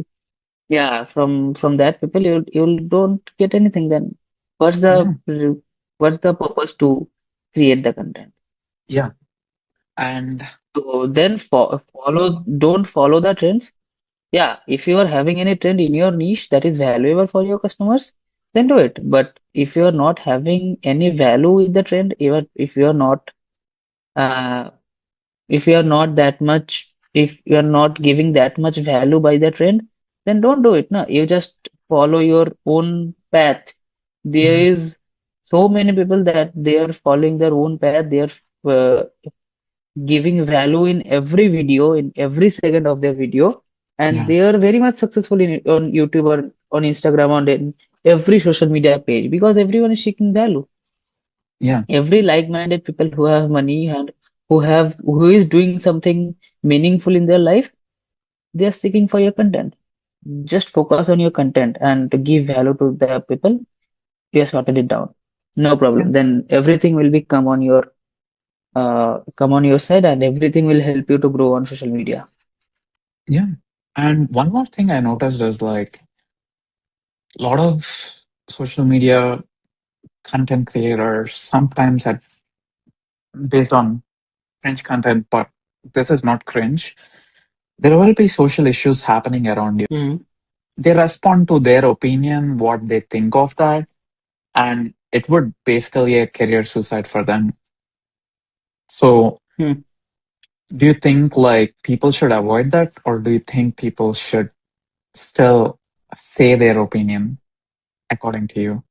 Speaker 1: from that people you don't get anything then what's the
Speaker 2: Yeah,
Speaker 1: what's the purpose to create the content.
Speaker 2: yeah. And
Speaker 1: So then don't follow the trends. Yeah, if you are having any trend in your niche that is valuable for your customers, then do it. But if you are not having any value with the trend, even if you are not uh, if you are not that much if you are not giving that much value by the trend, then don't do it. No, you just follow your own path. There
Speaker 2: mhm,
Speaker 1: is so many people that they are following their own path. They are uh, giving value in every video, in every second of their video, and
Speaker 2: yeah,
Speaker 1: they are very much successful on YouTube or on Instagram, on every social media page because everyone is seeking value.
Speaker 2: yeah,
Speaker 1: Every like-minded people who have money and who is doing something meaningful in their life, they are seeking for your content. Just focus on your content and to give value to the people. You have sorted it down. No
Speaker 2: yeah,
Speaker 1: problem. Then everything will be come on your side and everything will help you to grow on social media.
Speaker 2: yeah. And one more thing I noticed is like a lot of social media content creators sometimes at based on cringe content, but this is not cringe. There will be social issues happening around you.
Speaker 1: Hmm.
Speaker 2: They respond to their opinion, what they think of that, and it would basically a career suicide for them. So,
Speaker 1: Hmm.
Speaker 2: do you think like people should avoid that, or do you think people should still say their opinion according to you?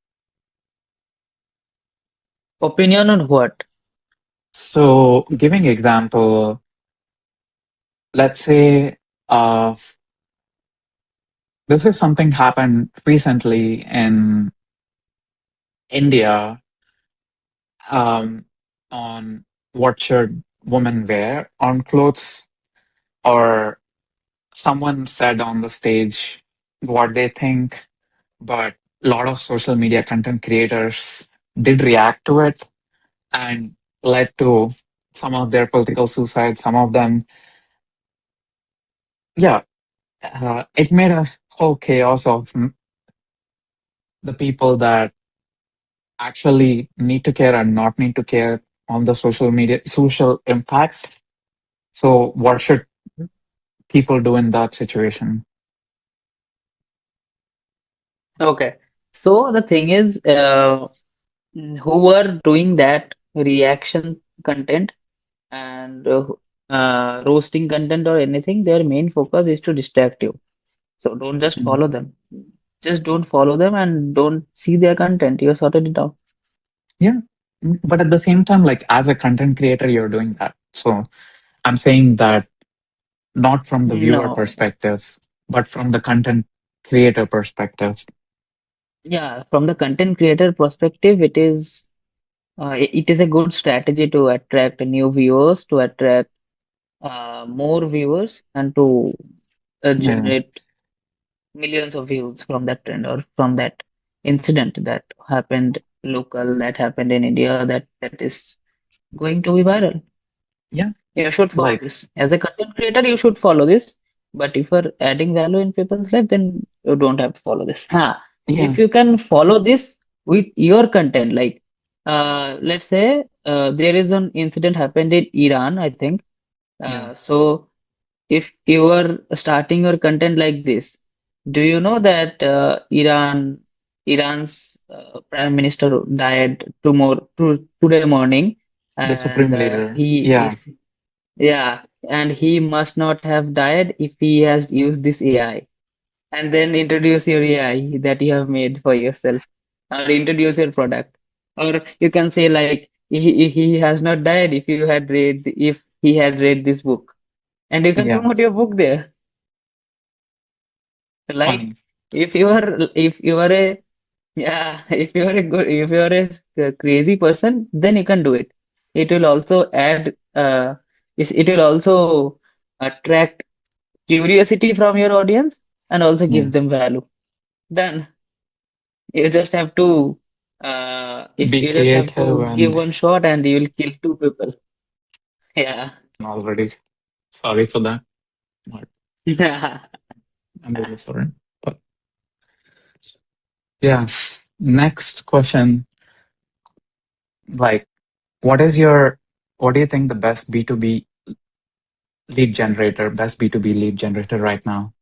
Speaker 1: Opinion on what?
Speaker 2: So, giving example, let's say this is something happened recently in India um, on what should women wear on clothes, or someone said on the stage what they think, but a lot of social media content creators did react to it and led to some of their political suicide. Some of them, yeah. it made a whole chaos of the people that actually need to care and not need to care on the social media social impact. So what should people do in that situation?
Speaker 1: Okay. So the thing is, who are doing that reaction content and roasting content or anything, their main focus is to distract you. So don't just
Speaker 2: Mm.
Speaker 1: follow them. Just don't follow them and don't see their content. You're sorted it out.
Speaker 2: Yeah. But at the same time, like as a content creator, you're doing that. So I'm saying that not from the viewer
Speaker 1: No.
Speaker 2: perspective, but from the content creator perspective.
Speaker 1: Yeah, from the content creator perspective, it is a good strategy to attract new viewers, to attract more viewers, and to
Speaker 2: Yeah.
Speaker 1: generate millions of views from that trend or from that incident that happened local, that happened in India, that is going to be viral.
Speaker 2: Yeah.
Speaker 1: You should follow
Speaker 2: Like,
Speaker 1: this. As a content creator, you should follow this. But if you're adding value in people's life, then you don't have to follow this.
Speaker 2: yeah.
Speaker 1: If you can follow this with your content, like let's say there is an incident happened in Iran, I think.
Speaker 2: Yeah.
Speaker 1: So if you are starting your content like this, do you know that Iran's prime minister died today morning,
Speaker 2: The
Speaker 1: and
Speaker 2: supreme leader.
Speaker 1: he
Speaker 2: Yeah.
Speaker 1: if yeah, and he must not have died if he has used this AI. And then introduce your AI that you have made for yourself, or introduce your product. Or you can say like he has not died if he had read this book, and you can
Speaker 2: Yeah.
Speaker 1: promote your book there. Like
Speaker 2: Funny.
Speaker 1: if you are a yeah if you are a crazy person, then you can do it. It will also it will also attract curiosity from your audience and also
Speaker 2: Yeah.
Speaker 1: give them value. Done. You just have to if
Speaker 2: Be
Speaker 1: you just have
Speaker 2: creative
Speaker 1: to give
Speaker 2: and
Speaker 1: one shot and you will kill two people. Yeah.
Speaker 2: already sorry for that. But I'm really sorry. But yeah. Next question. Like, what is your, what do you think the best B2B best B2B lead generator right now?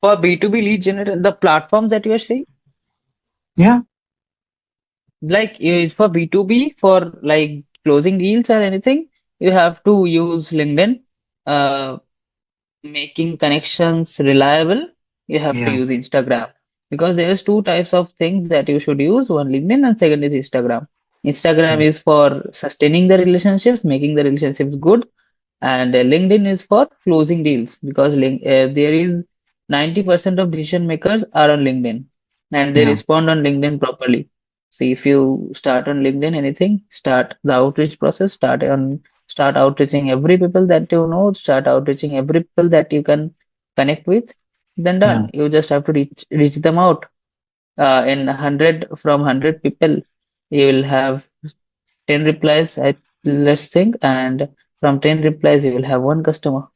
Speaker 1: For B2B lead generator, the platforms that you are saying,
Speaker 2: Yeah.
Speaker 1: like for B2B, for like closing deals or anything, you have to use LinkedIn. Uh, Making connections reliable, you have to
Speaker 2: Yeah.
Speaker 1: use Instagram because there's two types of things that you should use. One LinkedIn and second is Instagram. Instagram
Speaker 2: Mm.
Speaker 1: is for sustaining the relationships, making the relationships good, and LinkedIn is for closing deals because there is 90% of decision makers are on LinkedIn and they
Speaker 2: Yeah.
Speaker 1: respond on LinkedIn properly. So if you start on LinkedIn anything, start the outreach process, start outreaching every people that you know, start outreaching every people that you can connect with, then
Speaker 2: Yeah.
Speaker 1: done. You just have to reach them out. In 100 from 100 people, you will have 10 replies, let's think, and from 10 replies, you will have one customer.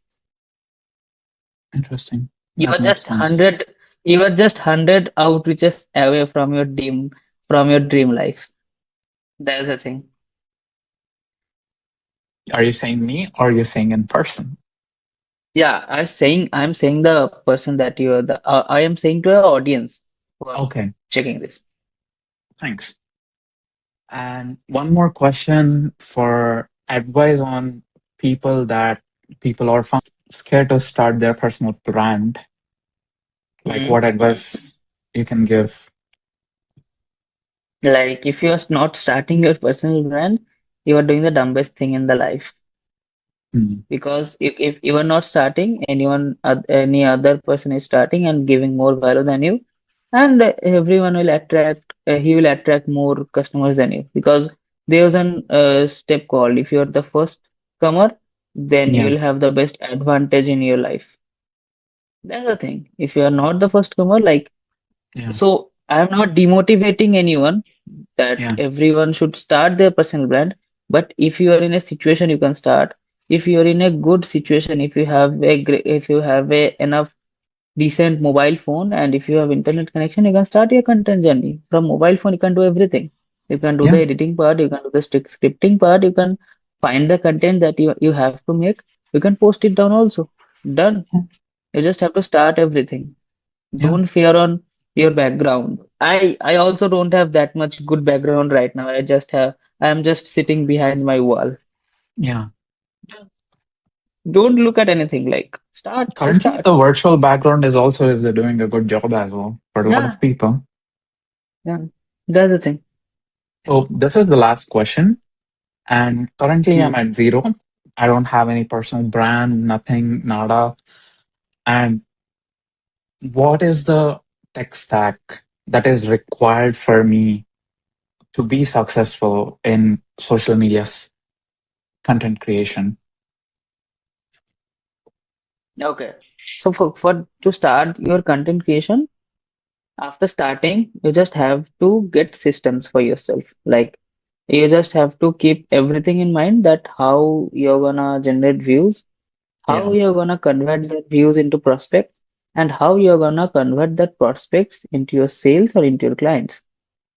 Speaker 2: Interesting.
Speaker 1: You
Speaker 2: That
Speaker 1: are
Speaker 2: makes
Speaker 1: just
Speaker 2: sense.
Speaker 1: 100, you are just 100 outreaches away from your dream life. That's the thing.
Speaker 2: Are you saying me or are you saying in person?
Speaker 1: Yeah, I'm saying the person that you are I am saying to our audience who are
Speaker 2: Okay.
Speaker 1: checking this.
Speaker 2: Thanks. And one more question for advice on people that people are scared to start their personal brand. Like,
Speaker 1: Mhm.
Speaker 2: what advice you can give?
Speaker 1: Like if you are not starting your personal brand, you are doing the dumbest thing in the life.
Speaker 2: Hmm.
Speaker 1: Because if you are not starting, any other person is starting and giving more value than you, and everyone will he will attract more customers than you because there's an step called if you're the first comer, then you
Speaker 2: Yeah.
Speaker 1: will have the best advantage in your life. That's the thing. If you are not the first comer, like
Speaker 2: Yeah.
Speaker 1: so, I'm not demotivating anyone that
Speaker 2: Yeah.
Speaker 1: everyone should start their personal brand. But if you are in a situation, you can start. if you're in a good situation, if you have if you have a enough decent mobile phone and if you have internet connection, you can start your content journey. From mobile phone, you can do everything. You can do the
Speaker 2: Yeah,
Speaker 1: editing part, you can do the scripting part, you can find the content that you have to make. You can post it down also. Done.
Speaker 2: yeah,
Speaker 1: You just have to start everything.
Speaker 2: yeah,
Speaker 1: Don't fear on your background. I also don't have that much good background right now. I am just sitting behind my wall.
Speaker 2: yeah.
Speaker 1: Don't look at anything like start, just
Speaker 2: Currently,
Speaker 1: start.
Speaker 2: the virtual background is doing a good job as well for a lot
Speaker 1: Yeah,
Speaker 2: of people.
Speaker 1: yeah. That's the thing.
Speaker 2: So this is the last question, and currently I'm
Speaker 1: Hmm.
Speaker 2: at zero. I don't have any personal brand, nothing, nada. And what is the tech stack that is required for me to be successful in social media's content creation?
Speaker 1: Okay. So for to start your content creation, after starting, you just have to get systems for yourself. Like you just have to keep everything in mind that how you're gonna generate views, how
Speaker 2: Yeah,
Speaker 1: you're gonna convert that views into prospects, and how you're gonna convert that prospects into your sales or into your clients.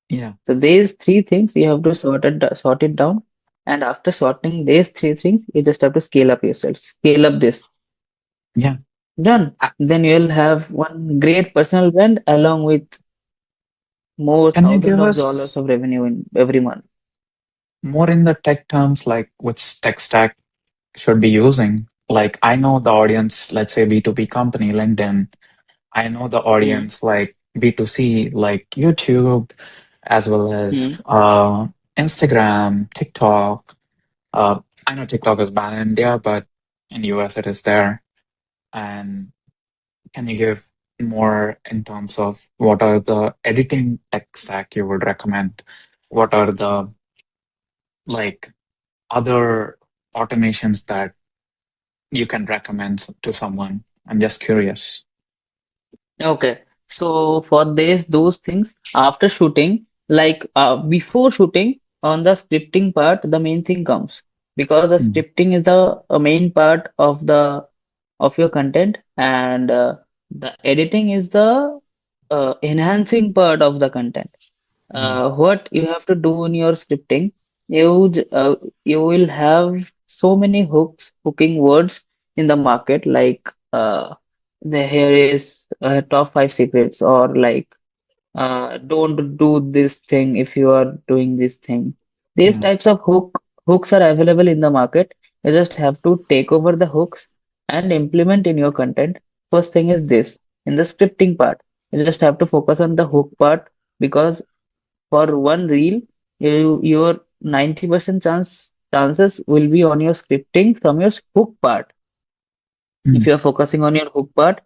Speaker 2: yeah,
Speaker 1: So these three things you have to sort it down. And after sorting these three things, you just have to scale up yourself. Scale up this.
Speaker 2: yeah.
Speaker 1: Done.
Speaker 2: Uh,
Speaker 1: Then you'll have one great personal brand along with more
Speaker 2: Can you
Speaker 1: thousands
Speaker 2: give
Speaker 1: of dollars
Speaker 2: us
Speaker 1: of revenue in every month.
Speaker 2: more in the tech terms, like which tech stack should be using? Like, I know the audience, let's say B2B company, LinkedIn. I know the
Speaker 1: Hmm.
Speaker 2: audience like B2C, like YouTube, as well as
Speaker 1: Hmm.
Speaker 2: Instagram, TikTok. I know TikTok is banned in India, but in US it is there. And can you give more in terms of what are the editing tech stack you would recommend? What are the like other automations that you can recommend to someone? I'm just curious.
Speaker 1: Okay. So for this, those things after shooting, like before shooting on the scripting part, the main thing comes because the
Speaker 2: Mm,
Speaker 1: scripting is the main part of the of your content and the editing is the enhancing part of the content.
Speaker 2: mm,
Speaker 1: What you have to do in your scripting, you will have so many hooking words in the market, like here is top five secrets, or like don't do this thing if you are doing this thing. These
Speaker 2: yeah,
Speaker 1: types of hooks are available in the market. You just have to take over the hooks and implement in your content. First thing is this in the scripting part. You just have to focus on the hook part because for one reel, your 90% chances will be on your scripting from your hook part. If
Speaker 2: mm,
Speaker 1: you're focusing on your hook part,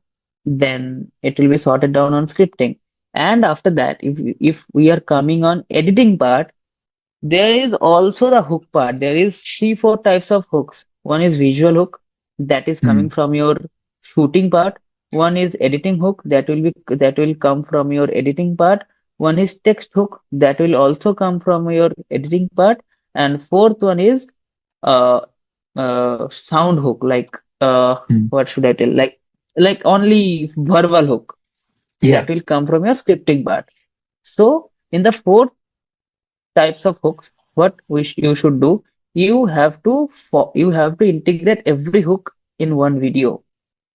Speaker 1: then it will be sorted down on scripting. And after that, if we are coming on editing part, there is also the hook part. There is three, four types of hooks. One is visual hook that is coming
Speaker 2: mm,
Speaker 1: from your shooting part. One is editing hook that will come from your editing part. One is text hook that will also come from your editing part. And fourth one is uh, sound hook, like
Speaker 2: mm.
Speaker 1: what should I tell? Like only verbal hook
Speaker 2: Yeah,
Speaker 1: that will come from your scripting part. So in the four types of hooks, what you should do, you have to integrate every hook in one video.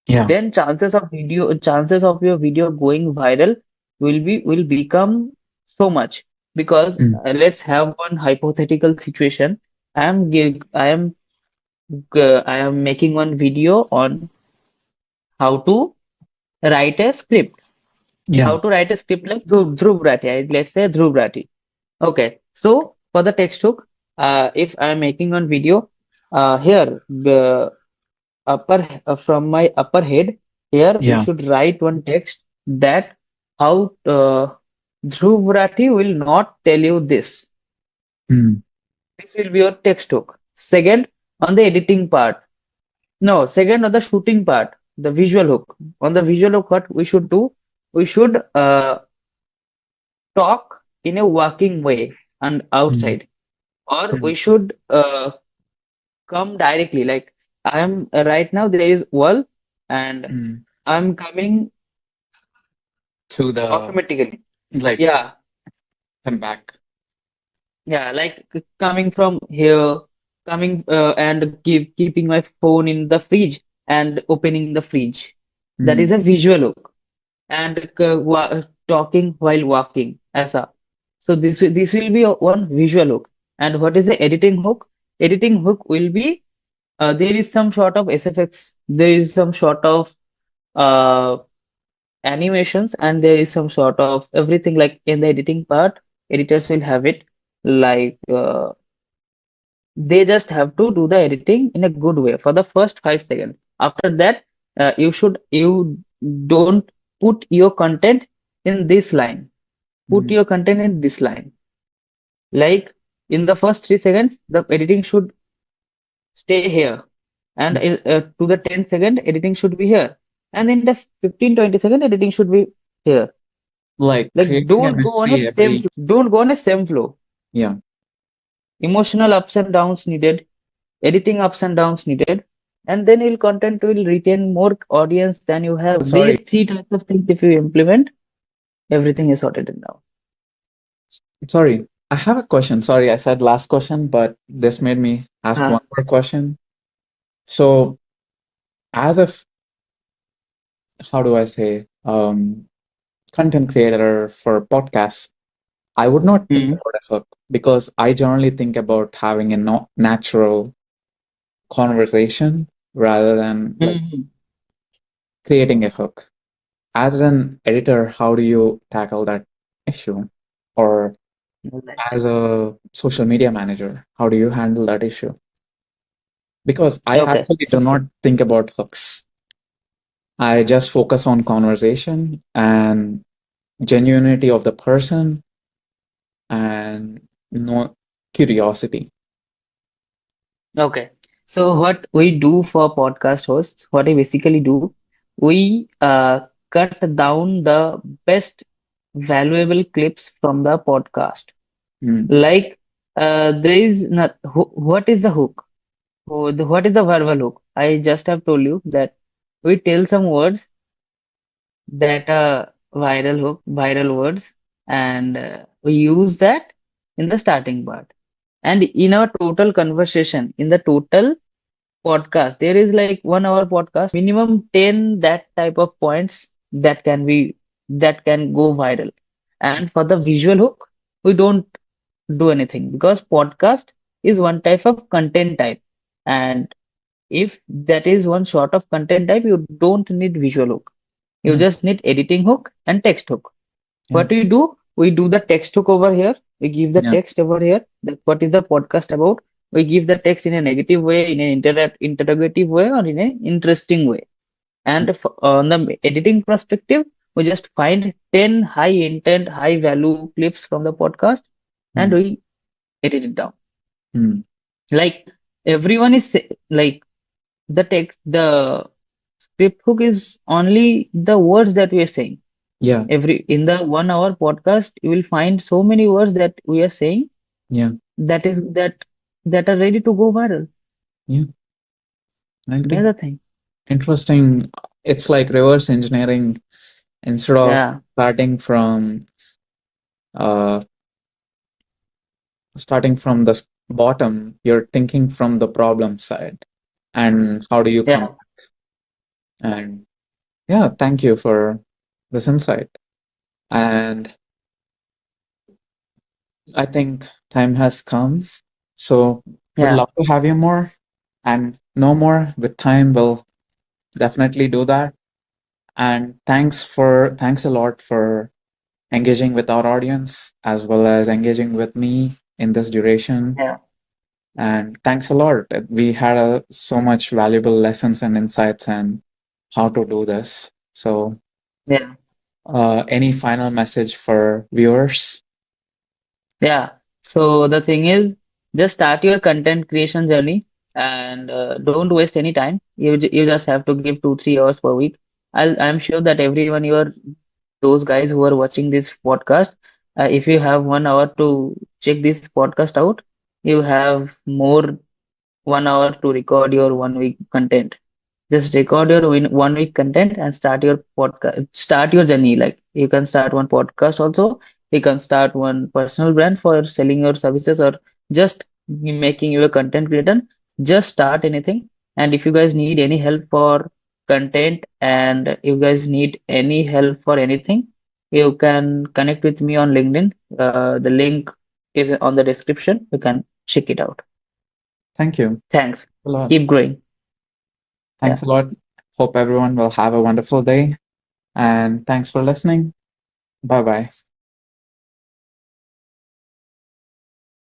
Speaker 2: yeah,
Speaker 1: Then chances of your video going viral will become so much because
Speaker 2: mm,
Speaker 1: let's have one hypothetical situation. I am making one video on how to write a script.
Speaker 2: yeah,
Speaker 1: How to write a script like Dhruv Rathi. Let's say Dhruv Rathi. Okay. So for the text hook, if I'm making one video, here the from my upper head, here we
Speaker 2: yeah,
Speaker 1: should write one text that how Dhruv Rathi will not tell you this.
Speaker 2: mm,
Speaker 1: This will be your text hook. Second, on the editing part. No, second on the shooting part, the visual hook. On the visual hook, what we should do? We should talk in a walking way and
Speaker 2: mm,
Speaker 1: outside, or we
Speaker 2: mm,
Speaker 1: should come directly. Like I am right now there is wall and
Speaker 2: Mm.
Speaker 1: I'm coming
Speaker 2: To the
Speaker 1: automatically.
Speaker 2: like
Speaker 1: Yeah,
Speaker 2: come back.
Speaker 1: yeah, like coming from here, coming and keeping my phone in the fridge and opening the fridge. That is
Speaker 2: Mm.
Speaker 1: a visual hook. And talking while walking as a. So this will be one visual hook. And what is the editing hook? Editing hook will be there is some sort of SFX, there is some sort of uh, animations, and there is some sort of everything like in the editing part. Editors will have it like they just have to do the editing in a good way for the first 5 seconds. After that, you don't put your content in this line. Put
Speaker 2: Mm.
Speaker 1: your content in this line. Like in the first 3 seconds, the editing should stay here, and to the 10 second, editing should be here, and in the 15-20 second, editing should be here.
Speaker 2: Like
Speaker 1: Like
Speaker 2: creating a mystery every.
Speaker 1: don't go on a same flow.
Speaker 2: Yeah.
Speaker 1: Emotional ups and downs needed, editing ups and downs needed, and then your content will retain more audience than you have. These
Speaker 2: Sorry.
Speaker 1: three types of things, if you implement, everything is sorted in now.
Speaker 2: Sorry. I have a question. Sorry, I said last question, but this made me ask one
Speaker 1: Huh?
Speaker 2: more question. So, as a, how do I say, content creator for podcasts, I would not think
Speaker 1: Mm.
Speaker 2: about a hook because I generally think about having a no natural conversation rather than like
Speaker 1: Mm.
Speaker 2: creating a hook. As an editor, how do you tackle that issue? Or
Speaker 1: Like,
Speaker 2: as a social media manager, how do you handle that issue? Because I
Speaker 1: okay.
Speaker 2: actually do
Speaker 1: So
Speaker 2: not think about hooks. I just focus on conversation and genuinity of the person and no curiosity.
Speaker 1: okay. So what we do for podcast hosts, what I basically do, we cut down the best valuable clips from the podcast.
Speaker 2: Mm,
Speaker 1: Like there is not what is the hook? What is the verbal hook? I just have told you that we tell some words that are viral hook, viral words, and we use that in the starting part. And in our total conversation, in the total podcast, there is like 1 hour podcast, minimum 10 that type of points that can go viral. And for the visual hook, we don't do anything because podcast is one type of content type. And if that is one sort of content type, you don't need visual hook. You
Speaker 2: yeah,
Speaker 1: just need editing hook and text hook.
Speaker 2: yeah,
Speaker 1: What we do, we do the text hook over here. We give the
Speaker 2: yeah,
Speaker 1: text over here. That what is the podcast about? We give the text in a negative way, in an interrogative way, or in an interesting way. And on the editing perspective, we just find 10 high intent, high value clips from the podcast and
Speaker 2: mm,
Speaker 1: we edit it down.
Speaker 2: mm,
Speaker 1: Like everyone is like the script hook is only the words that we are saying.
Speaker 2: yeah,
Speaker 1: Every in the 1 hour podcast, you will find so many words that we are saying
Speaker 2: yeah,
Speaker 1: that is that are ready to go viral.
Speaker 2: yeah. I
Speaker 1: That's
Speaker 2: agree.
Speaker 1: the thing.
Speaker 2: Interesting. It's like reverse engineering instead of
Speaker 1: Yeah,
Speaker 2: starting from uh bottom, you're thinking from the problem side and how do you come
Speaker 1: yeah,
Speaker 2: and yeah, thank you for this insight. And I think time has come. So would
Speaker 1: yeah,
Speaker 2: love to have you more and no more with time. We'll definitely do that. And thanks a lot for engaging with our audience as well as engaging with me in this duration.
Speaker 1: yeah,
Speaker 2: And thanks a lot. We had so much valuable lessons and insights and how to do this. So,
Speaker 1: yeah.
Speaker 2: any final message for viewers?
Speaker 1: Yeah. So the thing is, just start your content creation journey and don't waste any time. You just have to give 2-3 hours per week. I'm sure that everyone those guys who are watching this podcast, if you have 1 hour to check this podcast out, you have more. 1 hour to record your 1 week content. Just record your 1 week content and start your podcast, start your journey. Like you can start one podcast also. You can start one personal brand for selling your services or just making you a content creator. Just start anything. And if you guys need any help for content and you guys need any help for anything, you can connect with me on LinkedIn. The link is on the description. You can check it out.
Speaker 2: Thank you
Speaker 1: Thanks.
Speaker 2: a lot.
Speaker 1: Keep growing.
Speaker 2: Thanks
Speaker 1: Yeah.
Speaker 2: a lot. Hope everyone will have a wonderful day. And thanks for listening. Bye bye.